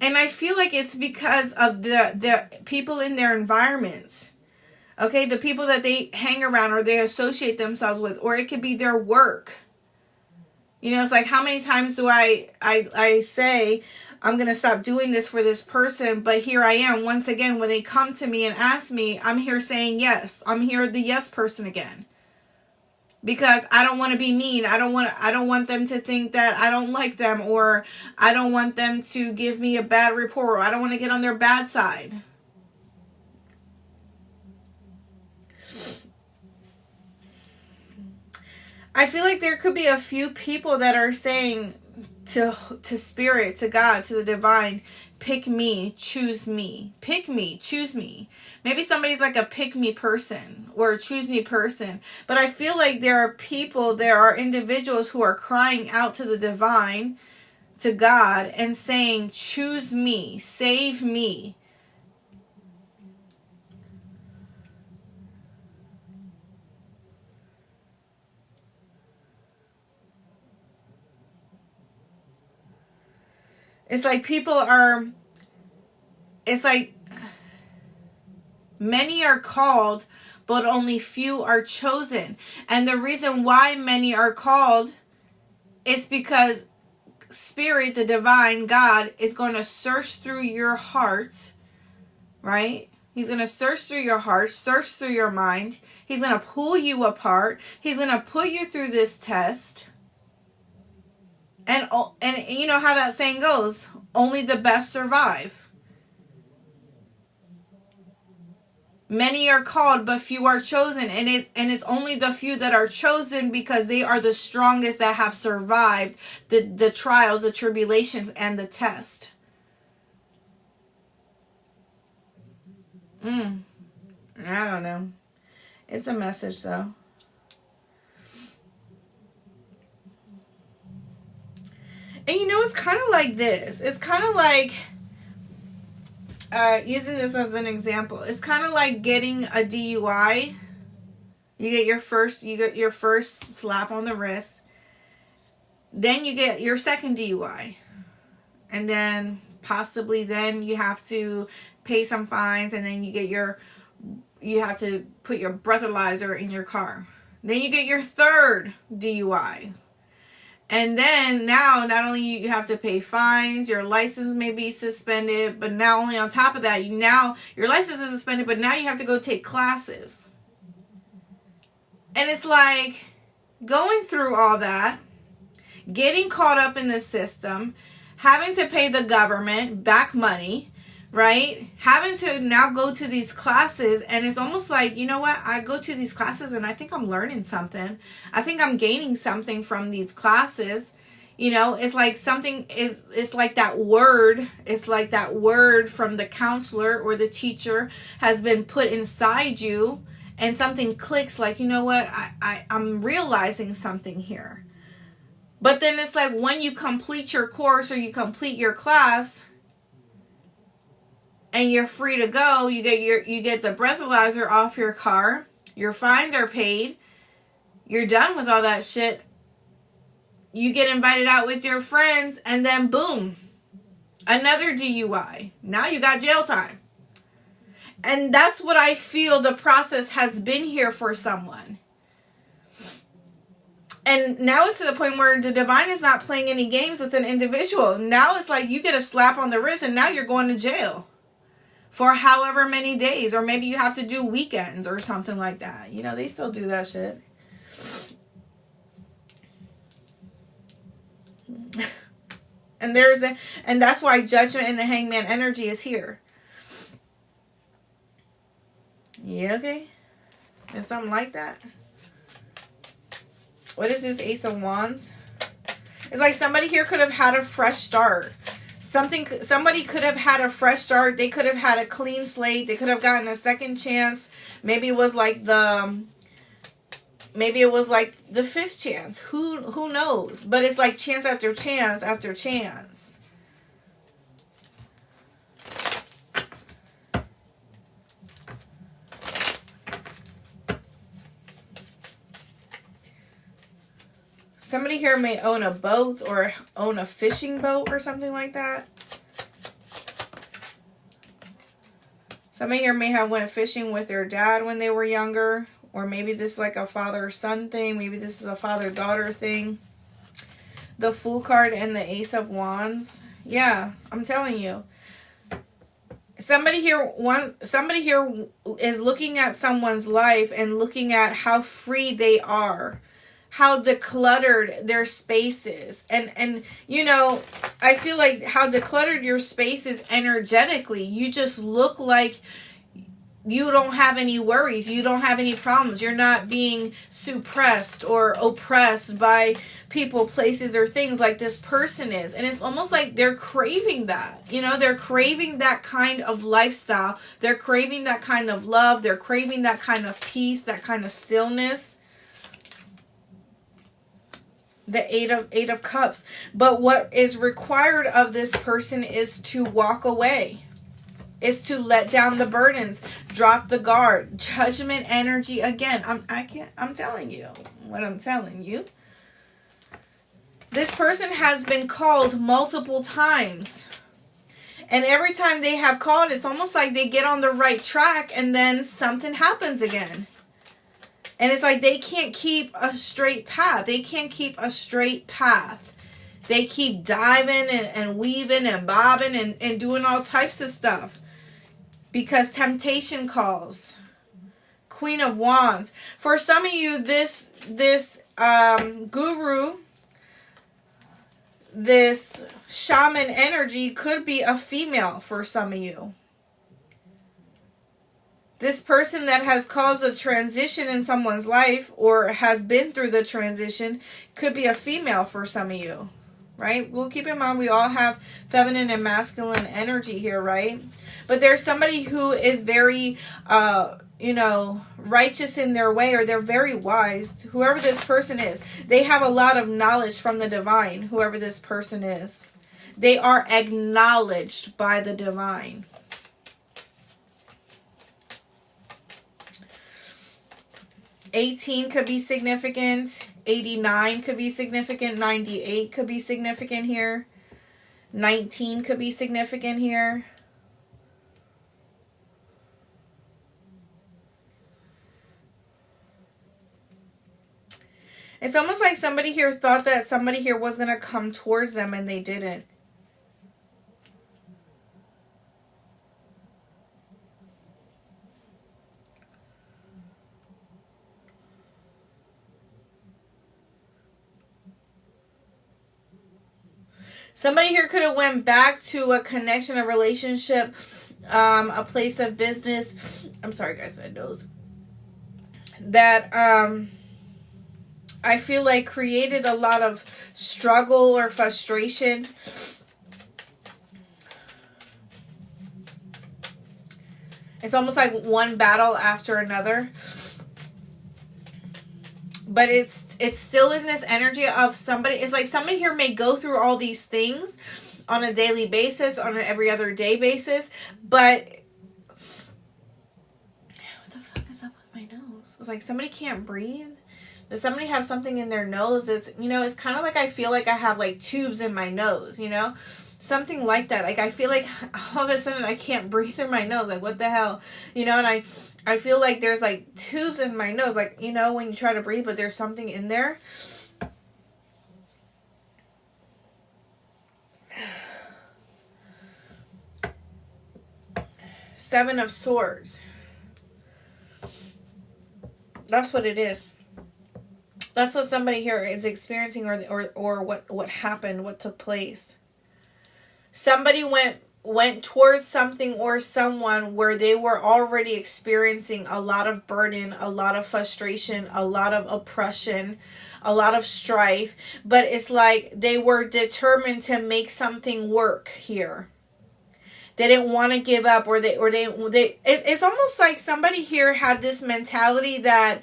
And I feel like it's because of the people in their environments. Okay, the people that they hang around or they associate themselves with, or it could be their work. You know, it's like, how many times do I say, I'm going to stop doing this for this person, but here I am. Once again, when they come to me and ask me, I'm here saying yes. I'm here the yes person again. Because I don't want to be mean. I don't want them to think that I don't like them, or I don't want them to give me a bad report, or I don't want to get on their bad side. I feel like there could be a few people that are saying to spirit, to God, to the divine, pick me, choose me. Pick me, choose me. Maybe somebody's like a pick me person or a choose me person. But I feel like there are individuals who are crying out to the divine, to God, and saying, choose me, save me. It's like it's like many are called, but only few are chosen. And the reason why many are called is because Spirit, the divine God, is going to search through your heart, right? He's going to search through your heart, search through your mind. He's going to pull you apart. He's going to put you through this test. And you know how that saying goes, only the best survive. Many are called, but few are chosen. And it's only the few that are chosen because they are the strongest that have survived the trials, the tribulations, and the test. I don't know. It's a message, though. And you know, it's kind of like this. It's kind of like, using this as an example, it's kind of like getting a DUI. You get your first slap on the wrist. Then you get your second DUI. And then possibly then you have to pay some fines, and then you have to put your breathalyzer in your car. Then you get your third DUI. And then now, not only you have to pay fines, your license may be suspended, but now only on top of that, your license is suspended, but now you have to go take classes. And it's like going through all that, getting caught up in the system, having to pay the government back money, right? Having to now go to these classes, and it's almost like, you know what? I go to these classes and I think I'm learning something. I think I'm gaining something from these classes. You know, it's like it's like that word. It's like that word from the counselor or the teacher has been put inside you, and something clicks like, you know what? I'm realizing something here. But then it's like when you complete your course or you complete your class, and you're free to go. You get the breathalyzer off your car. Your fines are paid. You're done with all that shit. You get invited out with your friends, and then boom, another DUI. Now you got jail time. And that's what I feel the process has been here for someone. And now it's to the point where the divine is not playing any games with an individual. Now it's like you get a slap on the wrist and now you're going to jail for however many days. Or maybe you have to do weekends or something like that. You know, they still do that shit. And that's why Judgment and the Hangman energy is here. Yeah, okay. And something like that. What is this Ace of Wands? It's like somebody here could have had a fresh start. Somebody could have had a fresh start. They could have had a clean slate. They could have gotten a second chance. Maybe it was like the fifth chance. Who knows? But it's like chance after chance after chance. Somebody here may own a boat or own a fishing boat or something like that. Somebody here may have went fishing with their dad when they were younger. Or maybe this is like a father-son thing. Maybe this is a father-daughter thing. The Fool card and the Ace of Wands. Yeah, I'm telling you. Somebody here is looking at someone's life and looking at how free they are. How decluttered their space is. And you know, I feel like how decluttered your space is energetically. You just look like you don't have any worries. You don't have any problems. You're not being suppressed or oppressed by people, places, or things like this person is. And it's almost like they're craving that. You know, they're craving that kind of lifestyle. They're craving that kind of love. They're craving that kind of peace, that kind of stillness. The Eight of Cups. But what is required of this person is to walk away. Is to let down the burdens. Drop the guard. Judgment energy again. I'm telling you what I'm telling you. This person has been called multiple times. And every time they have called, it's almost like they get on the right track and then something happens again. And it's like they can't keep a straight path. They can't keep a straight path. They keep diving and weaving and bobbing and doing all types of stuff. Because temptation calls. Queen of Wands. For some of you, this guru, this shaman energy could be a female for some of you. This person that has caused a transition in someone's life or has been through the transition could be a female for some of you, right? We'll keep in mind we all have feminine and masculine energy here, right? But there's somebody who is very, righteous in their way, or they're very wise. Whoever this person is, they have a lot of knowledge from the divine, whoever this person is. They are acknowledged by the divine. $18 could be significant. $89 could be significant. $98 could be significant here. $19 could be significant here. It's almost like somebody here thought that somebody here was going to come towards them and they didn't. Somebody here could have went back to a connection, a relationship, a place of business. I'm sorry, guys, my nose. That I feel like created a lot of struggle or frustration. It's almost like one battle after another. But it's still in this energy of somebody. It's like somebody here may go through all these things, on a daily basis, on an every other day basis. But what the fuck is up with my nose? It's like somebody can't breathe. Does somebody have something in their nose? It's, you know, it's kind of like I feel like I have like tubes in my nose, you know? Something like that. Like I feel like all of a sudden I can't breathe through my nose. Like what the hell? You know, and I feel like there's like tubes in my nose. Like, you know, when you try to breathe, but there's something in there. Seven of Swords. That's what it is. That's what somebody here is experiencing, or what happened, what took place. Somebody went towards something or someone where they were already experiencing a lot of burden, a lot of frustration, a lot of oppression, a lot of strife, but it's like they were determined to make something work here. They didn't want to give up, or they it's almost like somebody here had this mentality that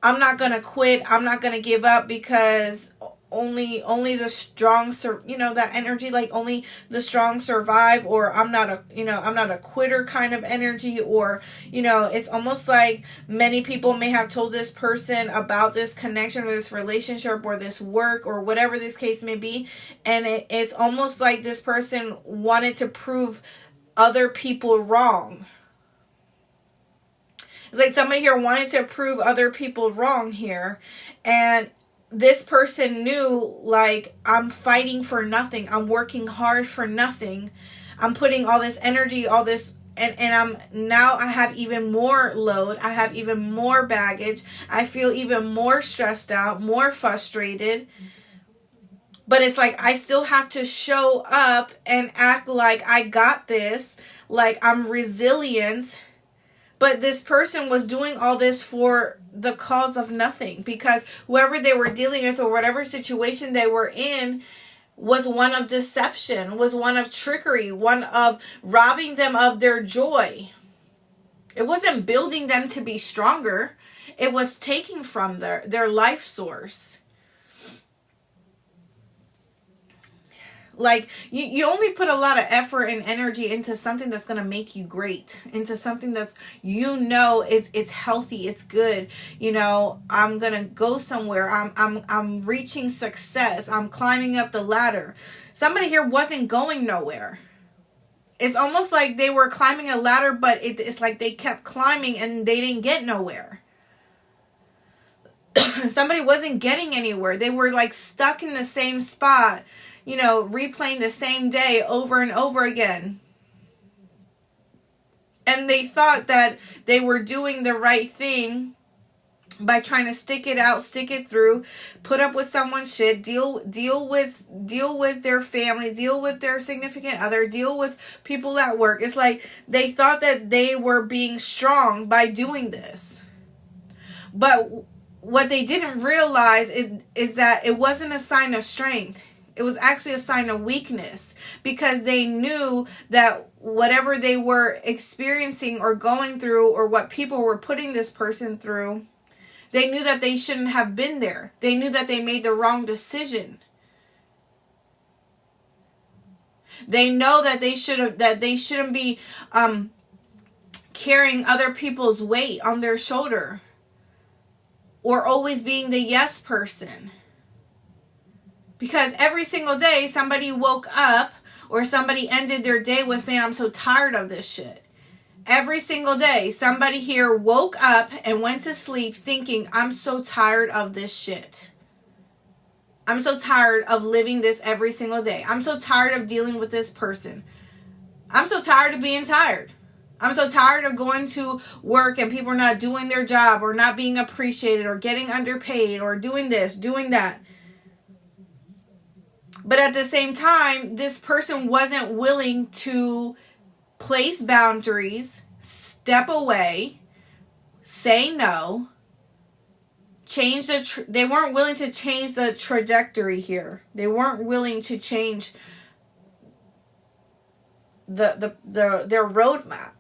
I'm not going to quit, I'm not going to give up, because only the strong, you know, that energy, like only the strong survive, or I'm not a quitter kind of energy, or, you know, it's almost like many people may have told this person about this connection or this relationship or this work or whatever this case may be, and it's almost like this person wanted to prove other people wrong. It's like somebody here wanted to prove other people wrong here, and this person knew, like, I'm fighting for nothing, I'm working hard for nothing, I'm putting all this energy, all this, and I have even more load, I have even more baggage, I feel even more stressed out, more frustrated. But it's like I still have to show up and act like I got this, like I'm resilient. But this person was doing all this for the cause of nothing, because whoever they were dealing with or whatever situation they were in was one of deception, was one of trickery, one of robbing them of their joy. It wasn't building them to be stronger. It was taking from their life source. Like, you only put a lot of effort and energy into something that's going to make you great, into something that's, you know, it's healthy, it's good. You know, I'm going to go somewhere. I'm reaching success. I'm climbing up the ladder. Somebody here wasn't going nowhere. It's almost like they were climbing a ladder, but it's like they kept climbing and they didn't get nowhere. Somebody wasn't getting anywhere. They were like stuck in the same spot, you know, replaying the same day over and over again. And they thought that they were doing the right thing by trying to stick it out, stick it through, put up with someone's shit, deal with their family, deal with their significant other, deal with people at work. It's like they thought that they were being strong by doing this. But what they didn't realize is that it wasn't a sign of strength. It was actually a sign of weakness, because they knew that whatever they were experiencing or going through, or what people were putting this person through, they knew that they shouldn't have been there. They knew that they made the wrong decision. They know that they shouldn't be carrying other people's weight on their shoulder, or always being the yes person. Because every single day somebody woke up or somebody ended their day with, man, I'm so tired of this shit. Every single day somebody here woke up and went to sleep thinking, I'm so tired of this shit. I'm so tired of living this every single day. I'm so tired of dealing with this person. I'm so tired of being tired. I'm so tired of going to work and people are not doing their job, or not being appreciated, or getting underpaid, or doing this, doing that. But at the same time, this person wasn't willing to place boundaries, step away, say no, change they weren't willing to change the trajectory here. They weren't willing to change their roadmap.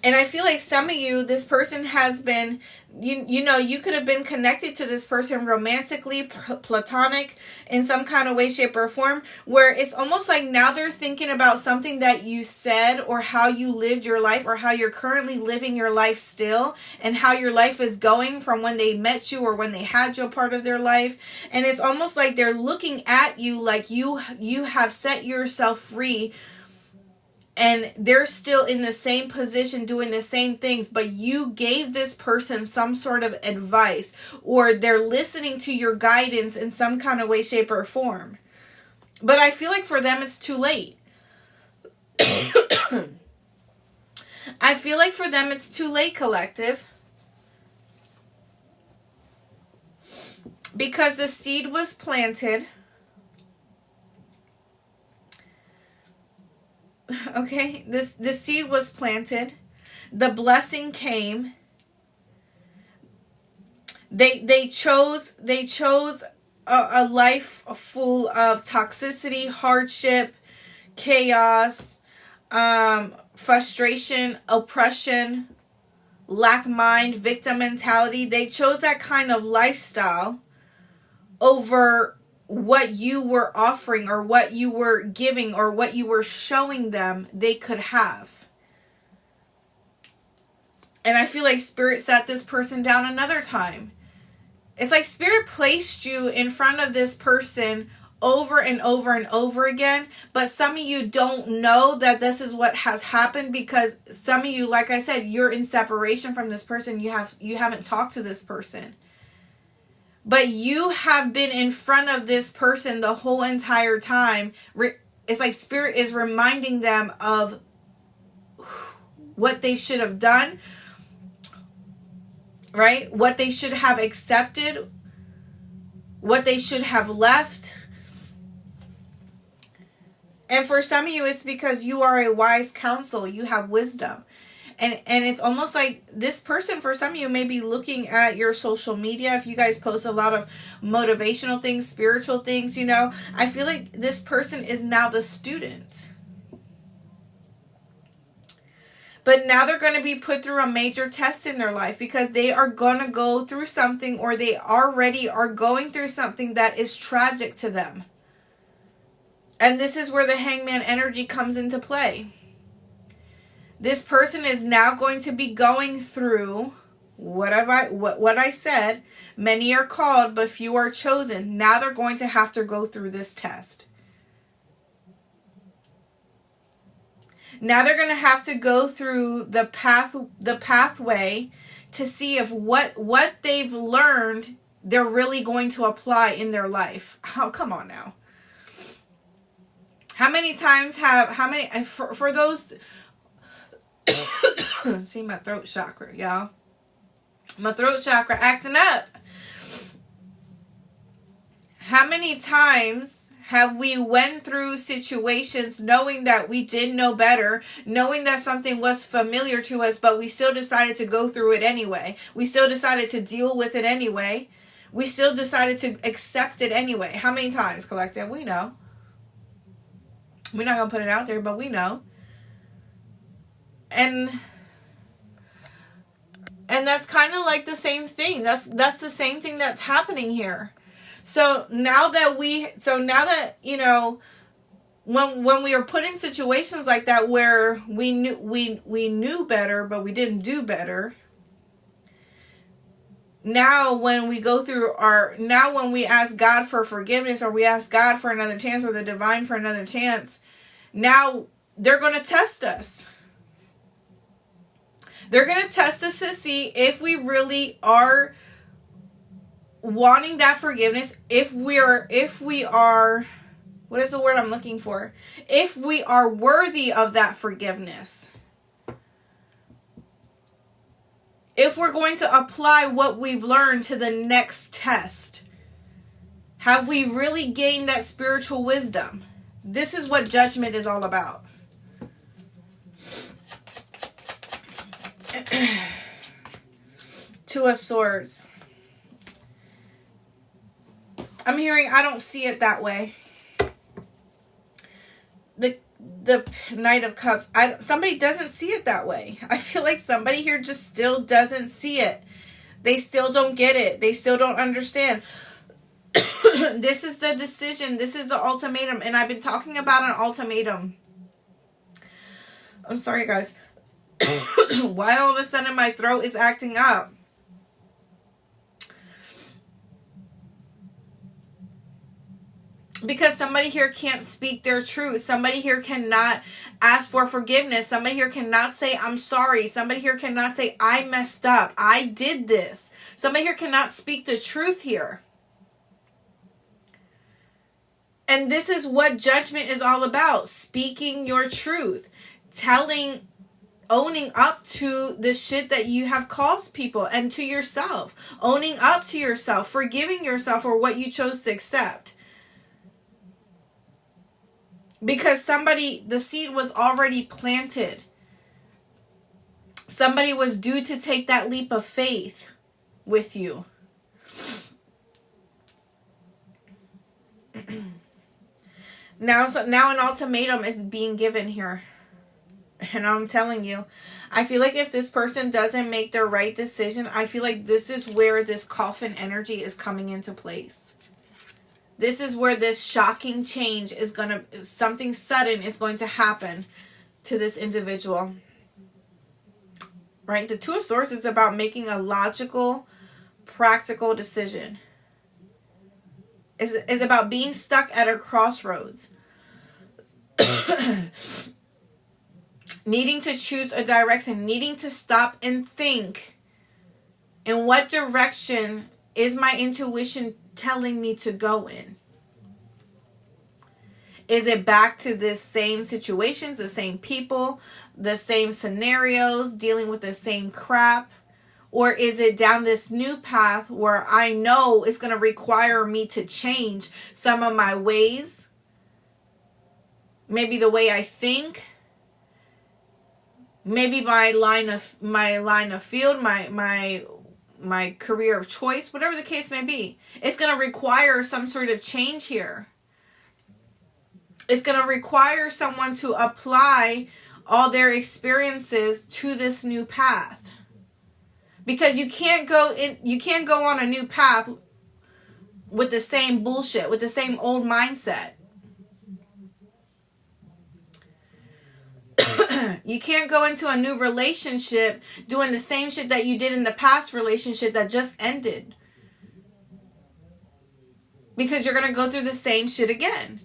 And I feel like some of you, this person has been, you know, you could have been connected to this person romantically, platonic, in some kind of way, shape, or form, where it's almost like now they're thinking about something that you said, or how you lived your life, or how you're currently living your life still, and how your life is going from when they met you or when they had you a part of their life. And it's almost like they're looking at you like you have set yourself free, and they're still in the same position doing the same things, but you gave this person some sort of advice, or they're listening to your guidance in some kind of way, shape, or form. But I feel like for them it's too late. I feel like for them it's too late, collective. Because the seed was planted. Okay, the seed was planted, the blessing came. They chose a life full of toxicity, hardship, chaos, frustration, oppression, lack mind, victim mentality. They chose that kind of lifestyle over what you were offering, or what you were giving, or what you were showing them they could have. And I feel like Spirit sat this person down another time. It's like Spirit placed you in front of this person over and over and over again, but some of you don't know that this is what has happened, because some of you, like I said, you're in separation from this person. You haven't talked to this person. But you have been in front of this person the whole entire time. It's like Spirit is reminding them of what they should have done, right? What they should have accepted, what they should have left. And for some of you, it's because you are a wise counsel. You have wisdom. And it's almost like this person, for some of you, may be looking at your social media. If you guys post a lot of motivational things, spiritual things, you know, I feel like this person is now the student. But now they're going to be put through a major test in their life, because they are going to go through something, or they already are going through something that is tragic to them. And this is where the Hangman energy comes into play. This person is now going to be going through what I said. Many are called, but few are chosen. Now they're going to have to go through this test. Now they're going to have to go through the pathway to see if what they've learned they're really going to apply in their life. Oh, come on now. How many times for those see my throat chakra, y'all. My throat chakra acting up. How many times have we went through situations knowing that we did know better, knowing that something was familiar to us, but we still decided to go through it anyway. We still decided to deal with it anyway. We still decided to accept it anyway. How many times, collective? We know. We're not going to put it out there, but we know. And that's kind of like the same thing. That's the same thing that's happening here. So now that you know, when we are put in situations like that where we knew better, but we didn't do better. Now when we go through when we ask God for forgiveness, or we ask God for another chance, or the divine for another chance, now they're going to test us. They're going to test us to see if we really are wanting that forgiveness, if we are, what is the word I'm looking for? If we are worthy of that forgiveness. If we're going to apply what we've learned to the next test. Have we really gained that spiritual wisdom? This is what judgment is all about. Two of Swords. I'm hearing, I don't see it that way. the Knight of Cups, somebody doesn't see it that way. I feel like somebody here just still doesn't see it. They still don't get it. They still don't understand. This is the decision. This is the ultimatum. And I've been talking about an ultimatum. I'm sorry, guys. Why all of a sudden my throat is acting up? Because somebody here can't speak their truth. Somebody here cannot ask for forgiveness. Somebody here cannot say, I'm sorry. Somebody here cannot say, I messed up. I did this. Somebody here cannot speak the truth here. And this is what judgment is all about. Speaking your truth. Owning up to the shit that you have caused people and to yourself. Owning up to yourself. Forgiving yourself for what you chose to accept. Because the seed was already planted. Somebody was due to take that leap of faith with you. Now an ultimatum is being given here. And I'm telling you, I feel like if this person doesn't make the right decision, I feel like this is where this coffin energy is coming into place. This is where this shocking change is something sudden is going to happen to this individual. Right? The Two of Swords is about making a logical, practical decision. It's about being stuck at a crossroads. Needing to choose a direction. Needing to stop and think. In what direction is my intuition telling me to go in? Is it back to the same situations, the same people, the same scenarios, dealing with the same crap? Or is it down this new path where I know it's going to require me to change some of my ways? Maybe the way I think. Maybe my line of field, my career of choice, whatever the case may be. It's going to require some sort of change here. It's going to require someone to apply all their experiences to this new path. Because you can't go on a new path with the same bullshit, with the same old mindset. You can't go into a new relationship doing the same shit that you did in the past relationship that just ended. Because you're going to go through the same shit again.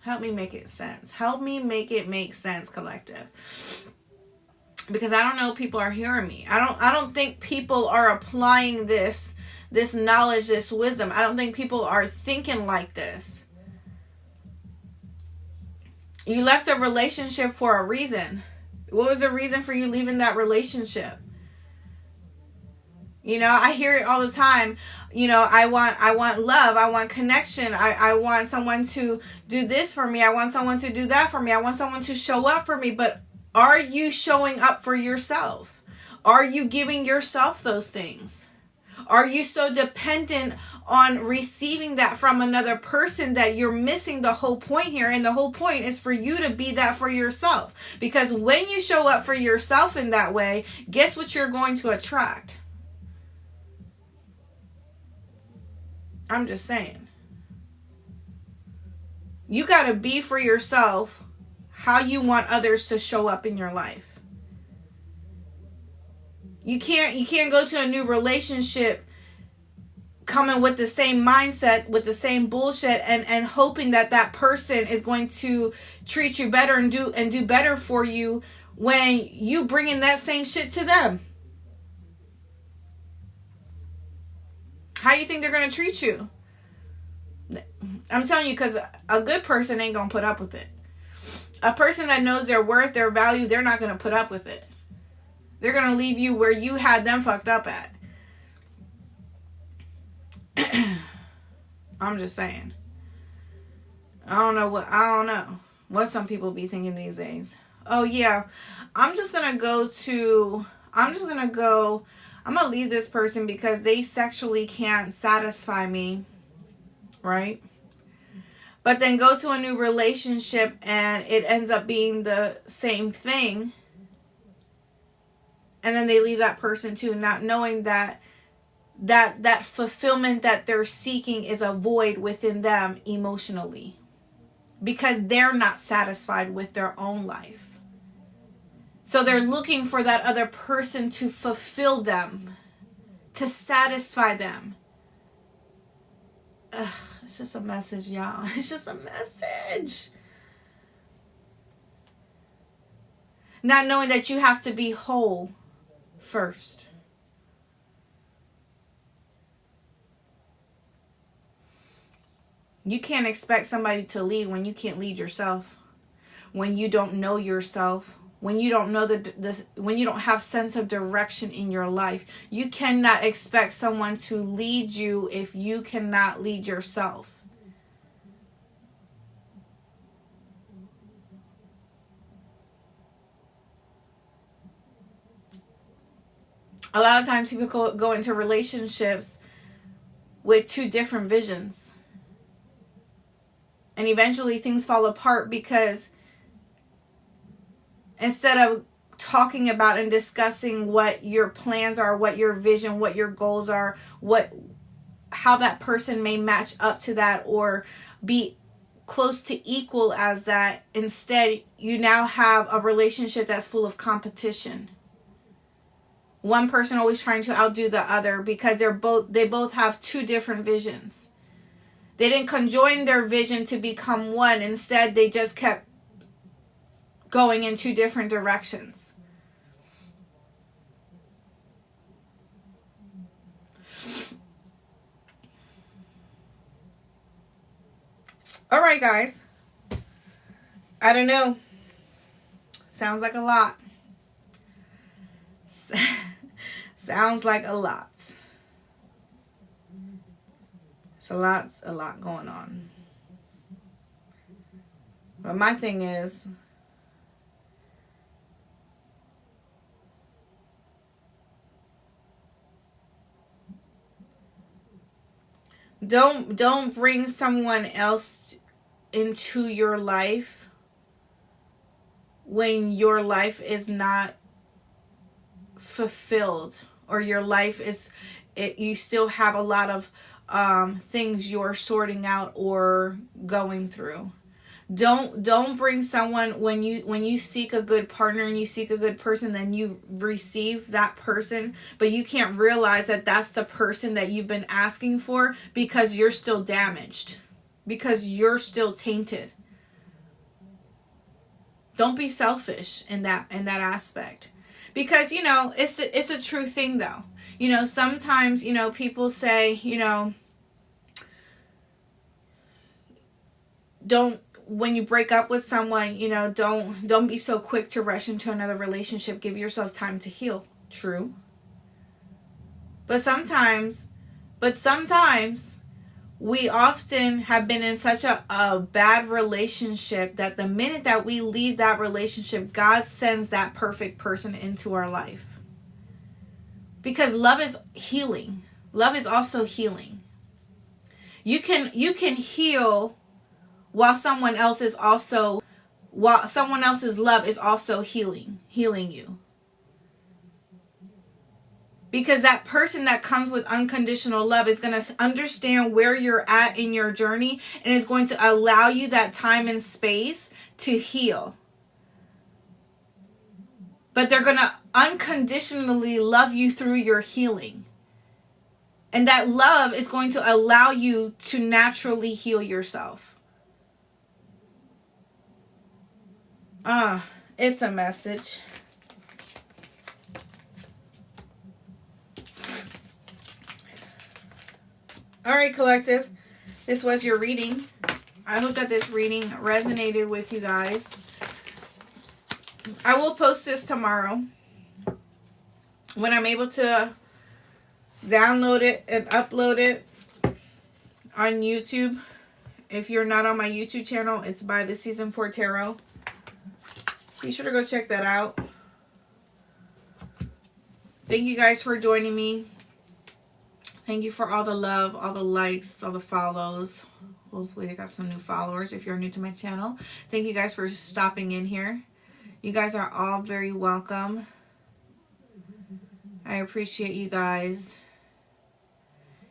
Help me make it sense. Help me make it make sense, collective. Because I don't know if people are hearing me. I don't think people are applying this knowledge, this wisdom. I don't think people are thinking like this. You left a relationship for a reason. What was the reason for you leaving that relationship? You know, I hear it all the time. You know, I want love. I want connection. I want someone to do this for me. I want someone to do that for me. I want someone to show up for me. But are you showing up for yourself? Are you giving yourself those things? Are you so dependent on receiving that from another person that you're missing the whole point here? And the whole point is for you to be that for yourself. Because when you show up for yourself in that way, guess what you're going to attract? I'm just saying. You got to be for yourself how you want others to show up in your life. You can't go to a new relationship coming with the same mindset, with the same bullshit, and hoping that person is going to treat you better and do better for you when you bringing that same shit to them. How you think they're going to treat you? I'm telling you, because a good person ain't going to put up with it. A person that knows their worth, their value, they're not going to put up with it. They're going to leave you where you had them fucked up at. I'm just saying. I don't know what some people be thinking these days. Oh yeah, I'm just going to go I'm going to leave this person because they sexually can't satisfy me, right? But then go to a new relationship and it ends up being the same thing. And then they leave that person too, not knowing that fulfillment that they're seeking is a void within them emotionally, because they're not satisfied with their own life. So they're looking for that other person to fulfill them, to satisfy them. Ugh, it's just a message, y'all. It's just a message. Not knowing that you have to be whole first. You can't expect somebody to lead when you can't lead yourself. When you don't know yourself, when you don't know when you don't have sense of direction in your life. You cannot expect someone to lead you if you cannot lead yourself. A lot of times people go into relationships with two different visions. And eventually things fall apart because instead of talking about and discussing what your plans are, what your vision, what your goals are, how that person may match up to that or be close to equal as that, instead you now have a relationship that's full of competition. One person always trying to outdo the other because they both have two different visions. They didn't conjoin their vision to become one. Instead, they just kept going in two different directions. All right, guys. I don't know. Sounds like a lot. Sounds like a lot. It's a lot going on. But my thing is, don't bring someone else into your life when your life is not fulfilled, or your life you still have a lot of things you're sorting out or going through. Don't bring someone when you seek a good partner and you seek a good person, then you receive that person, but you can't realize that that's the person that you've been asking for because you're still damaged, because you're still tainted. Don't be selfish in that aspect. Because, it's a true thing, though. Sometimes, people say, when you break up with someone, don't be so quick to rush into another relationship. Give yourself time to heal. True. But sometimes we often have been in such a bad relationship that the minute that we leave that relationship, God sends that perfect person into our life. Because love is healing. Love is also healing. You can heal while someone else's love is also healing you. Because that person that comes with unconditional love is going to understand where you're at in your journey and is going to allow you that time and space to heal. But they're going to unconditionally love you through your healing. And that love is going to allow you to naturally heal yourself. It's a message. All right, collective. This was your reading. I hope that this reading resonated with you guys. I will post this tomorrow when I'm able to download it and upload it on YouTube. If you're not on my YouTube channel, it's by the Season 4 Tarot. Be sure to go check that out. Thank you guys for joining me. Thank you for all the love, all the likes, all the follows. Hopefully I got some new followers if you're new to my channel. Thank you guys for stopping in here. You guys are all very welcome. I appreciate you guys.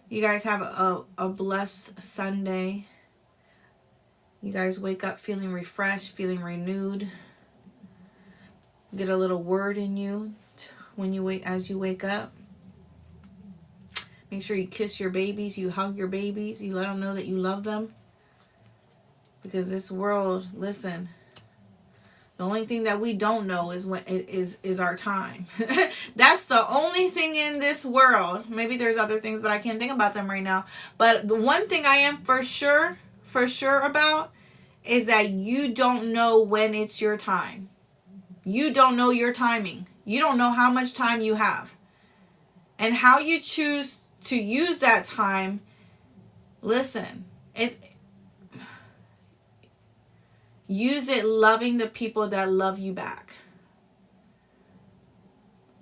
You guys have a blessed Sunday. You guys wake up feeling refreshed, feeling renewed. Get a little word in you when you as you wake up. Make sure you kiss your babies, you hug your babies, you let them know that you love them. Because this world, listen, the only thing that we don't know is our time. That's the only thing in this world. Maybe there's other things, but I can't think about them right now. But the one thing I am for sure about is that you don't know when it's your time. You don't know your timing. You don't know how much time you have. And how you choose to use that time, listen, use it loving the people that love you back.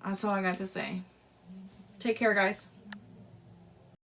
That's all I got to say. Take care, guys.